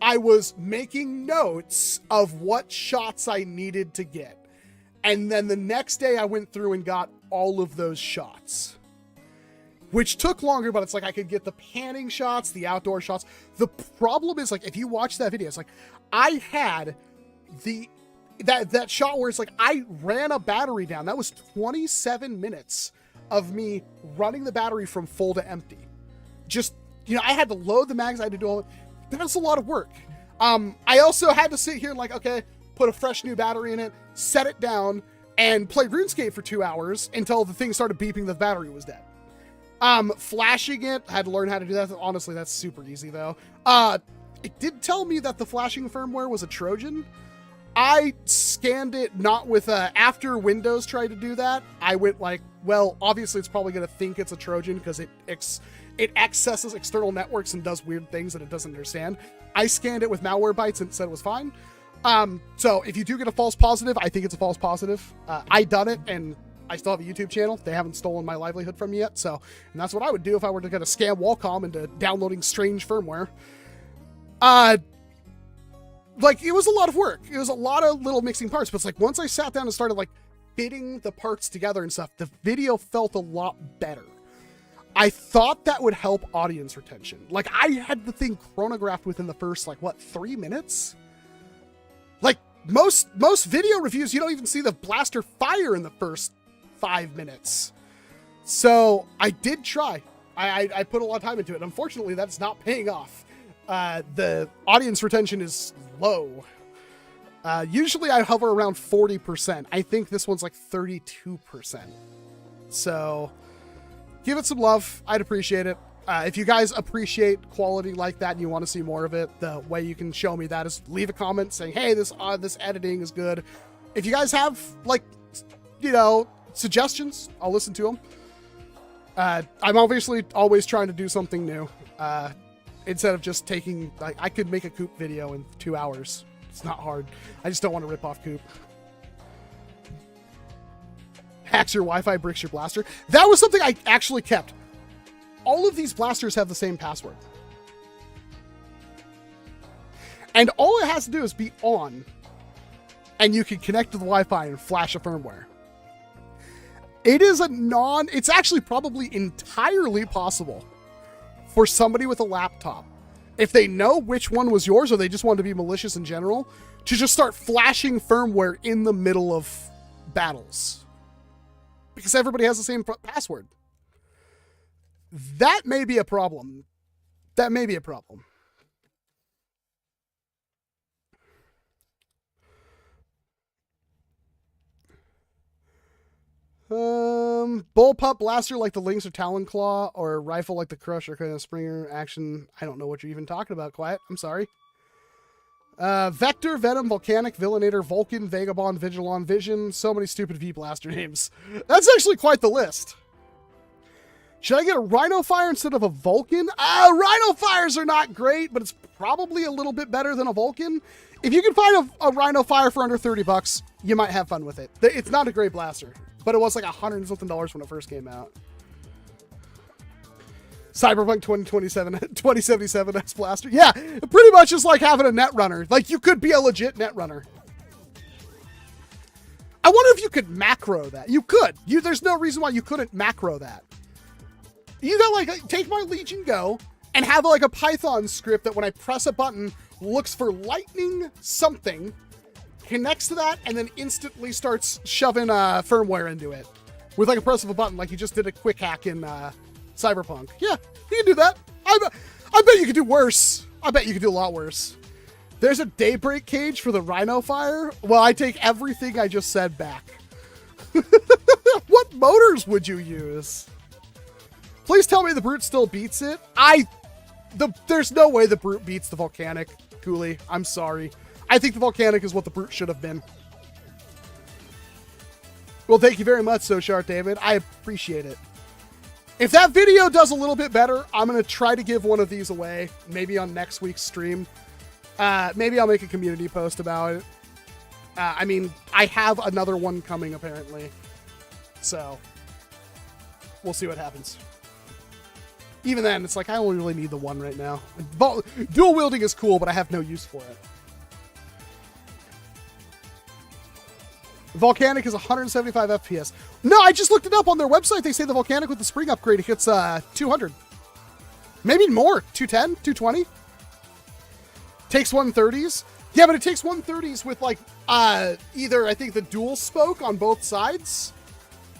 I was making notes of what shots I needed to get. And then the next day I went through and got all of those shots, which took longer, but it's like I could get the panning shots, the outdoor shots. The problem is, like, if you watch that video, it's like I had that shot where it's like I ran a battery down. That was 27 minutes of me running the battery from full to empty. Just, you know, I had to load the mags. I had to do all that. Was a lot of work. I also had to sit here and, like, okay, put a fresh new battery in it, set it down, and play RuneScape for 2 hours until the thing started beeping the battery was dead. Flashing it, had to learn how to do that. Honestly, that's super easy though. It did tell me that the flashing firmware was a Trojan. I scanned it not with after Windows tried to do that. I went like, well, obviously it's probably going to think it's a Trojan because it accesses external networks and does weird things that it doesn't understand. I scanned it with Malwarebytes and said it was fine. So if you do get a false positive, I think it's a false positive. I done it, and I still have a YouTube channel. They haven't stolen my livelihood from me yet. So, and that's what I would do if I were to get a scam Walcom into downloading strange firmware. Like, it was a lot of work. It was a lot of little mixing parts, but it's like, once I sat down and started like fitting the parts together and stuff, the video felt a lot better. I thought that would help audience retention. Like, I had the thing chronographed within the first, like, what, 3 minutes? Like, most video reviews, you don't even see the blaster fire in the first 5 minutes. So I did try. I put a lot of time into it. Unfortunately, that's not paying off. The audience retention is low. Usually I hover around 40%. I think this one's like 32%. So give it some love. I'd appreciate it. If you guys appreciate quality like that and you want to see more of it, the way you can show me that is leave a comment saying, hey, this editing is good. If you guys have, like, you know, suggestions, I'll listen to them. I'm obviously always trying to do something new. Instead of just taking, like, I could make a Coop video in 2 hours. It's not hard. I just don't want to rip off Coop. Hacks your Wi-Fi, bricks your blaster. That was something I actually kept. All of these blasters have the same password. And all it has to do is be on, and you can connect to the Wi-Fi and flash a firmware. It is it's actually probably entirely possible for somebody with a laptop, if they know which one was yours or they just want to be malicious in general, to just start flashing firmware in the middle of battles. Because everybody has the same password. That may be a problem. That may be a problem. Bullpup blaster like the Lynx or Talon Claw, or rifle like the Crush or kind of Springer action. I don't know what you're even talking about, Quiet. I'm sorry. Vector, Venom, Volcanic, Villainator, Vulcan, Vagabond, Vigilon, Vision. So many stupid V blaster names. That's actually quite the list. Should I get a Rhino Fire instead of a Vulcan? Rhino Fires are not great, but it's probably a little bit better than a Vulcan. If you can find a Rhino Fire for under $30, you might have fun with it. It's not a great blaster, but it was like $100 and something when it first came out. Cyberpunk 2077 X blaster. Yeah, pretty much is like having a Netrunner. Like, you could be a legit Netrunner. I wonder if you could macro that. You could. There's no reason why you couldn't macro that. You got, like, take my Legion Go and have, like, a Python script that when I press a button looks for lightning something, connects to that, and then instantly starts shoving firmware into it with, like, a press of a button, like you just did a quick hack in Cyberpunk. Yeah, you can do that. I bet you could do worse. I bet you could do a lot worse. There's a Daybreak cage for the Rhino Fire. Well, I take everything I just said back. What motors would you use? Please tell me the Brute still beats it. There's no way the Brute beats the Volcanic, Cooley. I'm sorry. I think the Volcanic is what the Brute should have been. Well, thank you very much, So Sharp David. I appreciate it. If that video does a little bit better, I'm going to try to give one of these away, maybe on next week's stream. Maybe I'll make a community post about it. I mean, I have another one coming, apparently. So, we'll see what happens. Even then, it's like, I only really need the one right now. Dual wielding is cool, but I have no use for it. Volcanic is 175 FPS. No, I just looked it up on their website. They say the Volcanic with the spring upgrade hits 200. Maybe more. 210, 220. Takes 130s. Yeah, but it takes 130s with, like, either, I think, the dual spoke on both sides.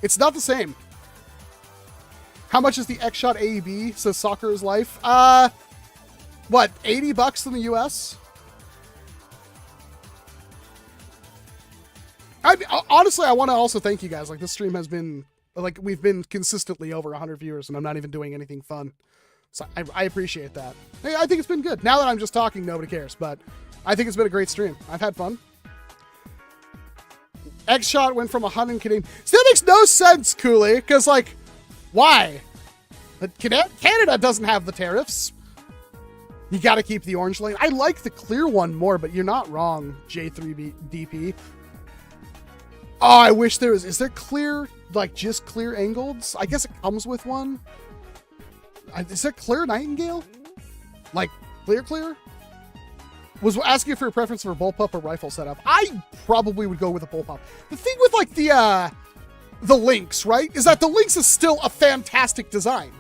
It's not the same. How much is the X-Shot AEB? Says Soccer is Life. What, $80 in the US? Honestly, I want to also thank you guys. Like, this stream has been, like, we've been consistently over 100 viewers, and I'm not even doing anything fun. So I appreciate that. I think it's been good. Now that I'm just talking, nobody cares, but I think it's been a great stream. I've had fun. X-Shot went from 100 Canadian. So that makes no sense, Cooley, because, like, why? But Canada doesn't have the tariffs. You got to keep the orange lane. I like the clear one more, but you're not wrong, J3DP. Oh, I wish there was. Is there clear, like, just clear angled? I guess it comes with one. Is there clear Nightingale? Like, clear? Was asking for a preference for bullpup or rifle setup. I probably would go with a bullpup. The thing with, like, the Lynx, right, is that the Lynx is still a fantastic design.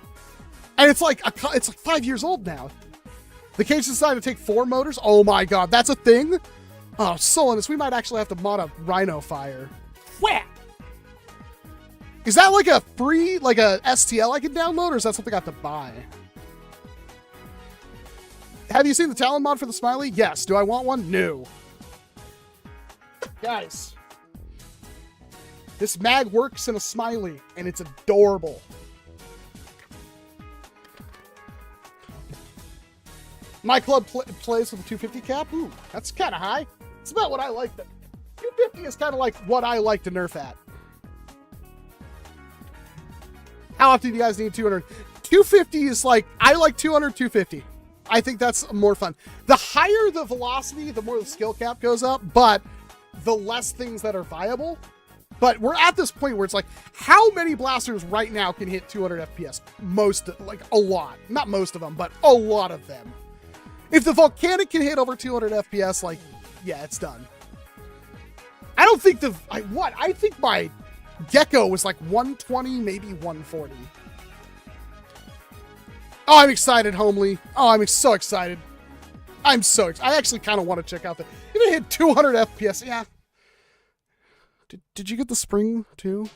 And it's like 5 years old now. The cage decided to take 4 motors. Oh my god, that's a thing? Oh, Miscellaneous, we might actually have to mod a Rhino Fire. Whap! Is that like a free, like a STL I can download, or is that something I have to buy? Have you seen the Talon mod for the Smiley? Yes. Do I want one? No. Guys, this mag works in a Smiley, and it's adorable. My club plays with a 250 cap. Ooh, that's kind of high. It's about what I like. 250 is kind of like what I like to nerf at. How often do you guys need 200? 250 is like, I like 200, 250. I think that's more fun. The higher the velocity, the more the skill cap goes up, but the less things that are viable. But we're at this point where it's like, how many blasters right now can hit 200 FPS? Most, like a lot. Not most of them, but a lot of them. If the Volcanic can hit over 200 FPS, like, yeah, it's done. I don't think I think my Gecko was like 120, maybe 140. Oh, I'm excited, Homely. Oh, I'm so excited. I actually kind of want to check out if it hit 200 FPS, yeah. Did you get the spring too?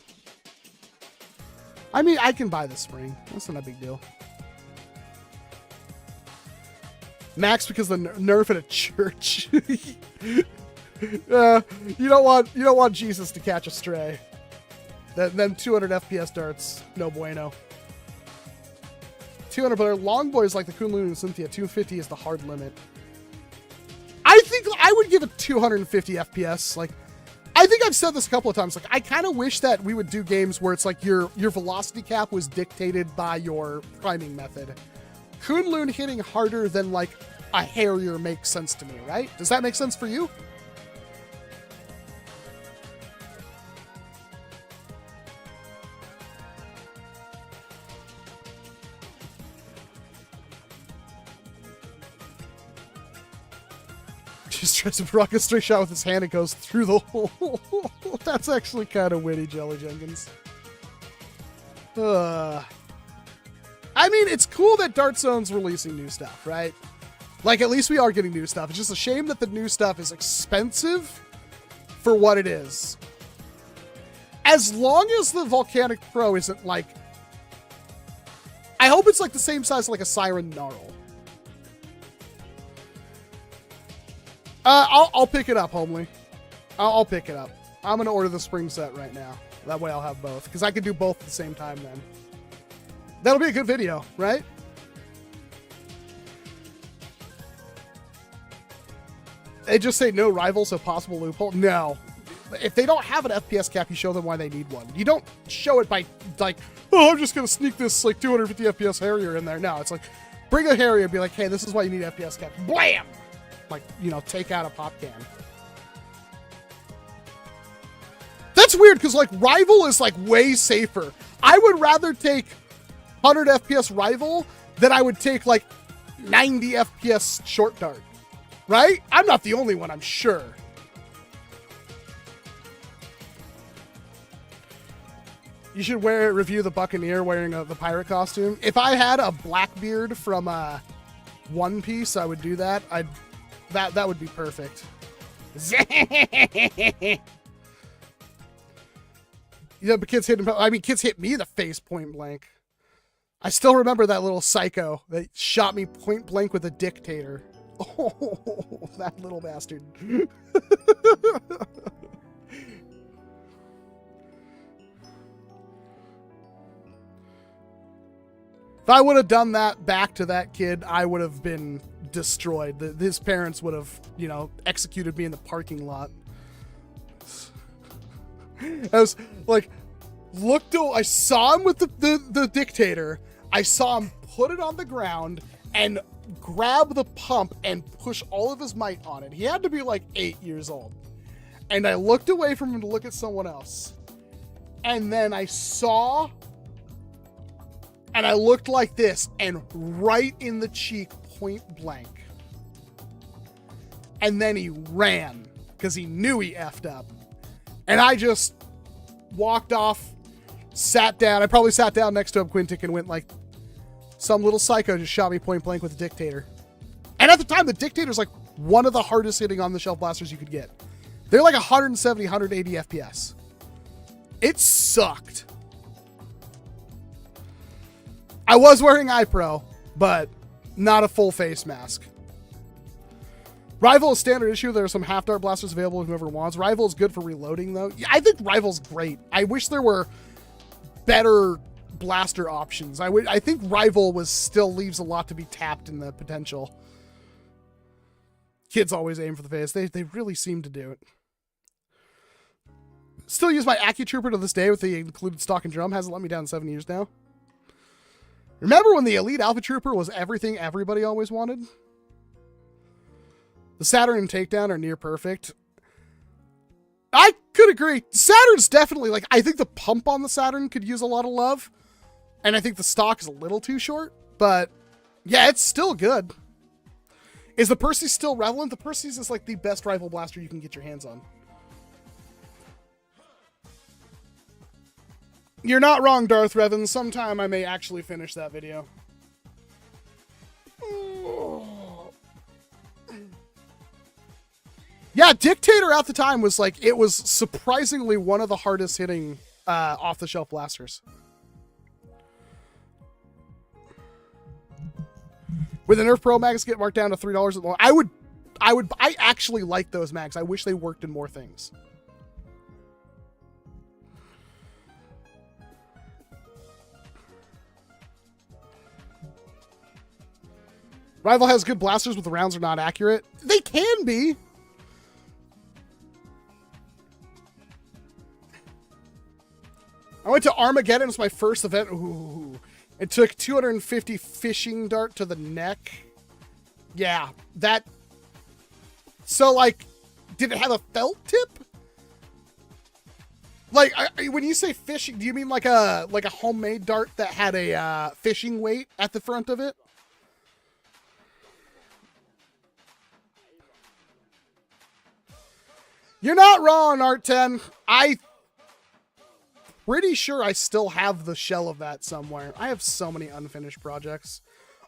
I mean, I can buy the spring. That's not a big deal. Max because the Nerf at a church. You don't want Jesus to catch a stray. Them 200 FPS darts, no bueno. 200, but long boys like the Kunlun and Cynthia, 250 is the hard limit. I think I would give it 250 FPS. Like, I think I've said this a couple of times. Like, I kind of wish that we would do games where it's like your velocity cap was dictated by your priming method. Kunlun hitting harder than like a Harrier makes sense to me, right? Does that make sense for you? Just tries to rock a straight shot with his hand and goes through the hole. That's actually kind of witty, Jelly Jenkins. I mean, it's cool that Dart Zone's releasing new stuff, right? Like, at least we are getting new stuff. It's just a shame that the new stuff is expensive for what it is. As long as the Volcanic Pro isn't like... I hope it's like the same size like a Siren Gnarl. I'll pick it up, Homely. I'll pick it up. I'm going to order the spring set right now. That way I'll have both. Because I can do both at the same time then. That'll be a good video, right? They just say no rival, so possible loophole. No. If they don't have an FPS cap, you show them why they need one. You don't show it by, like, oh, I'm just going to sneak this, like, 250 FPS Harrier in there. No, it's like, bring a Harrier and be like, hey, this is why you need FPS cap. Blam! Like, you know, take out a pop can. That's weird, because, like, Rival is, like, way safer. I would rather take 100 FPS Rival than I would take, like, 90 FPS Short Dart. Right? I'm not the only one, I'm sure. You should review the Buccaneer wearing the pirate costume. If I had a Blackbeard from One Piece, I would do that. That would be perfect. Yeah, but kids hit me in the face point blank. I still remember that little psycho that shot me point blank with a dictator. Oh, that little bastard. If I would have done that back to that kid, I would have been destroyed. His parents would have, you know, executed me in the parking lot. I was like, I saw him with the dictator. I saw him put it on the ground and grab the pump and push all of his might on it. He had to be like 8 years old. And I looked away from him to look at someone else. And then I saw, and I looked like this, and right in the cheek, point blank. And then he ran because he knew he effed up. And I just walked off, sat down. I probably sat down next to him, Quintic, and went like, some little psycho just shot me point blank with a dictator. And at the time, the dictator's like one of the hardest hitting on the shelf blasters you could get. They're like 170, 180 FPS. It sucked. I was wearing iPro, but not a full face mask. Rival is standard issue. There are some half dart blasters available if whoever wants. Rival is good for reloading, though. Yeah, I think Rival's great. I wish there were better blaster options. I think Rival still leaves a lot to be tapped in the potential. Kids always aim for the face. They really seem to do it. Still use my AccuTrooper to this day with the included stock and drum. Hasn't let me down in 7 years now. Remember when the Elite Alpha Trooper was everything everybody always wanted? The Saturn and Takedown are near perfect. I could agree. Saturn's definitely, like, I think the pump on the Saturn could use a lot of love. And I think the stock is a little too short. But, yeah, it's still good. Is the Perseus still relevant? The Perseus is, like, the best rifle blaster you can get your hands on. You're not wrong, Darth Revan. Sometime I may actually finish that video. Yeah, Dictator at the time was like, it was surprisingly one of the hardest hitting off-the-shelf blasters. With the NERF Pro mags get marked down to $3 at the moment, I actually like those mags. I wish they worked in more things. Rival has good blasters, but the rounds are not accurate. They can be. I went to Armageddon. It was my first event. Ooh. It took 250 fishing dart to the neck. Yeah, that. So, like, did it have a felt tip? Like, when you say fishing, do you mean like a homemade dart that had a fishing weight at the front of it? You're not wrong, Art 10. I'm pretty sure I still have the shell of that somewhere. I have so many unfinished projects.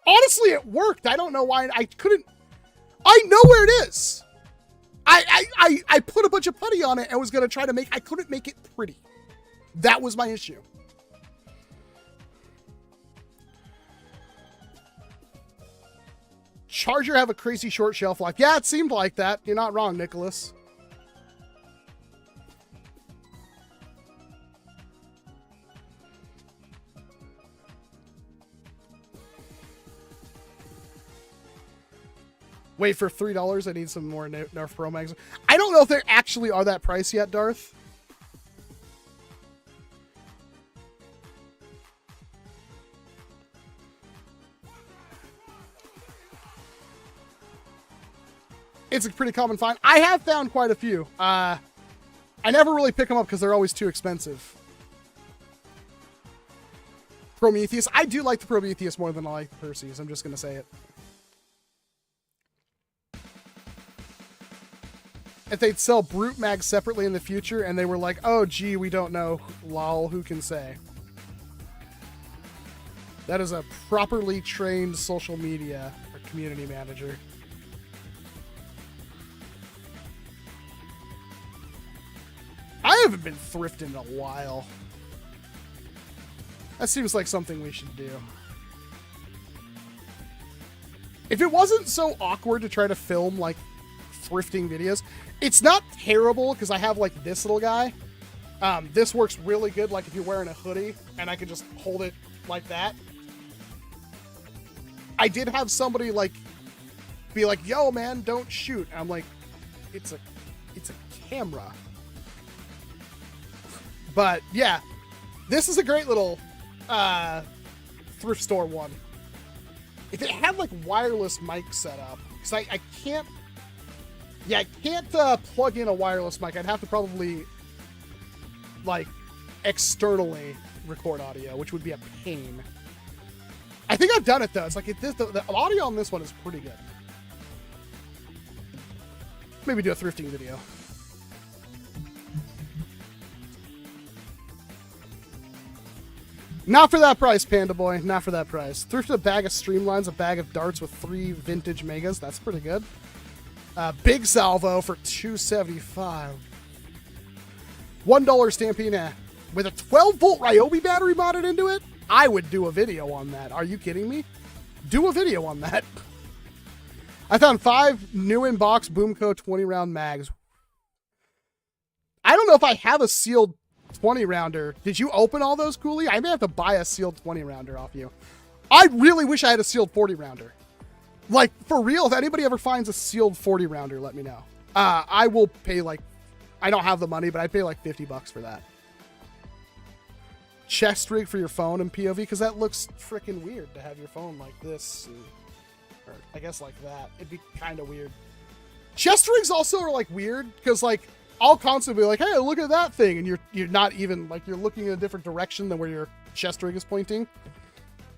Honestly, it worked. I don't know why I couldn't. I know where it is. I put a bunch of putty on it and was going to try to I couldn't make it pretty. That was my issue. Charger have a crazy short shelf life. Yeah, it seemed like that. You're not wrong, Nicholas. Wait for $3. I need some more NERF Pro mags. I don't know if they actually are that price yet, Darth. It's a pretty common find. I have found quite a few. I never really pick them up because they're always too expensive. Prometheus. I do like the Prometheus more than I like the Perseus. I'm just going to say it. If they'd sell Brute mags separately in the future and they were like, oh, gee, we don't know. Lol, who can say? That is a properly trained social media or community manager. I haven't been thrifting in a while. That seems like something we should do. If it wasn't so awkward to try to film, like, thrifting videos, it's not terrible because I have, like, this little guy. This works really good, like, if you're wearing a hoodie, and I can just hold it like that. I did have somebody, like, be like, yo, man, don't shoot. And I'm like, it's a camera. But yeah, this is a great little thrift store one. If it had like wireless mic setup, because I can't, yeah, I can't plug in a wireless mic. I'd have to probably like externally record audio, which would be a pain. I think I've done it though. It's like the audio on this one is pretty good. Maybe do a thrifting video. Not for that price, Panda Boy. Not for that price. Thrifted a bag of Streamlines, a bag of darts with 3 vintage Megas. That's pretty good. Big Salvo for $2.75. $1 Stampede with a 12-volt Ryobi battery modded into it. I would do a video on that. Are you kidding me? Do a video on that. I found 5 new in-box Boomco 20-round mags. I don't know if I have a sealed 20-rounder. Did you open all those, Cooley? I may have to buy a sealed 20-rounder off you. I really wish I had a sealed 40-rounder. Like, for real, if anybody ever finds a sealed 40-rounder, let me know. I will pay, like, I don't have the money, but I'd pay like $50 for that. Chest rig for your phone in POV, because that looks freaking weird to have your phone like this. Or I guess like that. It'd be kind of weird. Chest rigs also are like weird, because like, I'll constantly be like, hey, look at that thing, and you're not even, like, you're looking in a different direction than where your chest rig is pointing.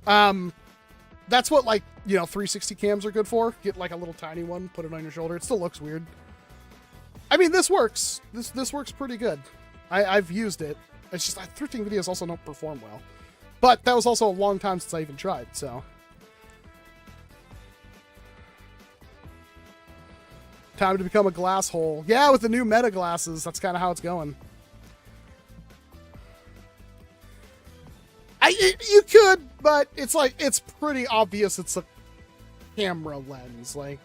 That's what, like, you know, 360 cams are good for. Get, like, a little tiny one, put it on your shoulder. It still looks weird. I mean, this works. This works pretty good. I've used it. It's just, thrifting videos also don't perform well. But that was also a long time since I even tried, so. Time to become a glass hole. Yeah, with the new meta glasses, that's kind of how it's going. You could, but it's like, it's pretty obvious it's a camera lens. Like,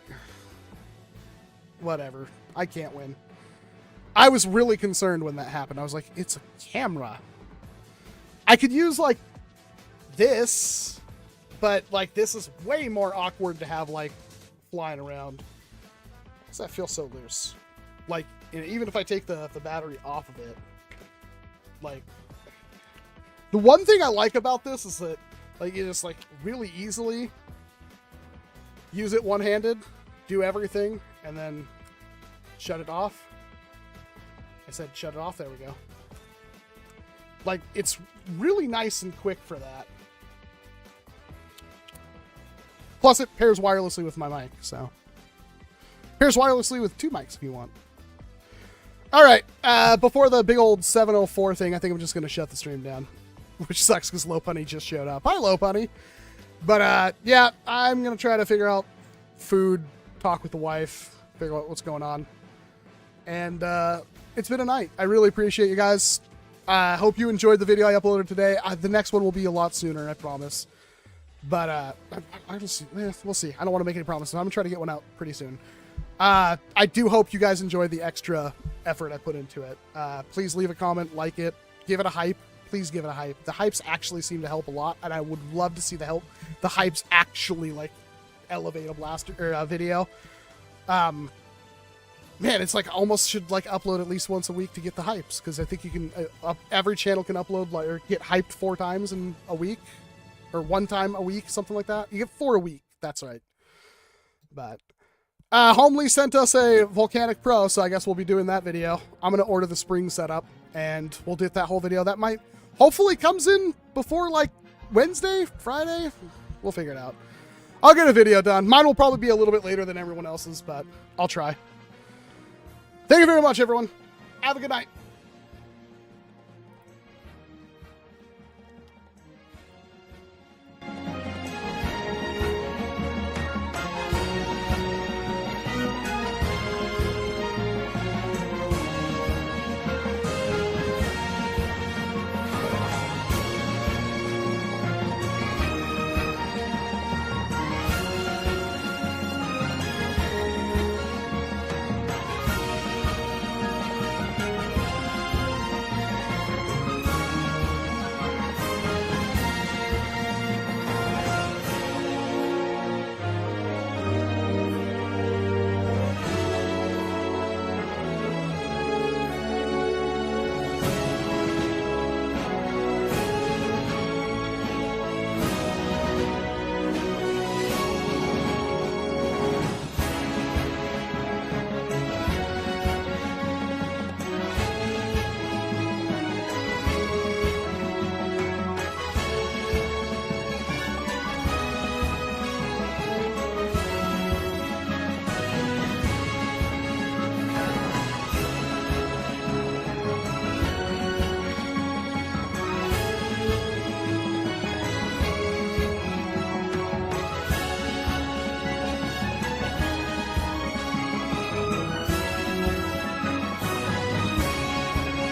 whatever. I can't win. I was really concerned when that happened. I was like, it's a camera. I could use, like, this, but, like, this is way more awkward to have, like, flying around. Does that feel so loose? Like, you know, even if I take the battery off of it, like, the one thing I like about this is that, like, you just, like, really easily use it one-handed, do everything, and then shut it off. I said shut it off. There we go. Like, it's really nice and quick for that. Plus, it pairs wirelessly with my mic, so. Pairs wirelessly with 2 mics if you want. All right. Before the big old 704 thing, I think I'm just going to shut the stream down. Which sucks because Low Punny just showed up. Hi, Low Punny. But, yeah, I'm going to try to figure out food, talk with the wife, figure out what's going on. And, it's been a night. I really appreciate you guys. I hope you enjoyed the video I uploaded today. The next one will be a lot sooner, I promise. But we'll see. I don't want to make any promises. I'm going to try to get one out pretty soon. I do hope you guys enjoyed the extra effort I put into it. Please leave a comment, like it, give it a hype. Please give it a hype. The hypes actually seem to help a lot, and I would love to see the hypes actually, like, elevate a blaster or a video. Man, it's like almost should like upload at least once a week to get the hypes, because I think you can every channel can upload like or get hyped 4 times in a week, or 1 time a week, something like that. You get 4 a week. That's right. But Homely sent us a Volcanic Pro, so I guess we'll be doing that video. I'm gonna order the spring setup, and we'll do that whole video. That might hopefully comes in before like Wednesday, Friday. We'll figure it out. I'll get a video done. Mine will probably be a little bit later than everyone else's, but I'll try. Thank you very much, everyone. Have a good night.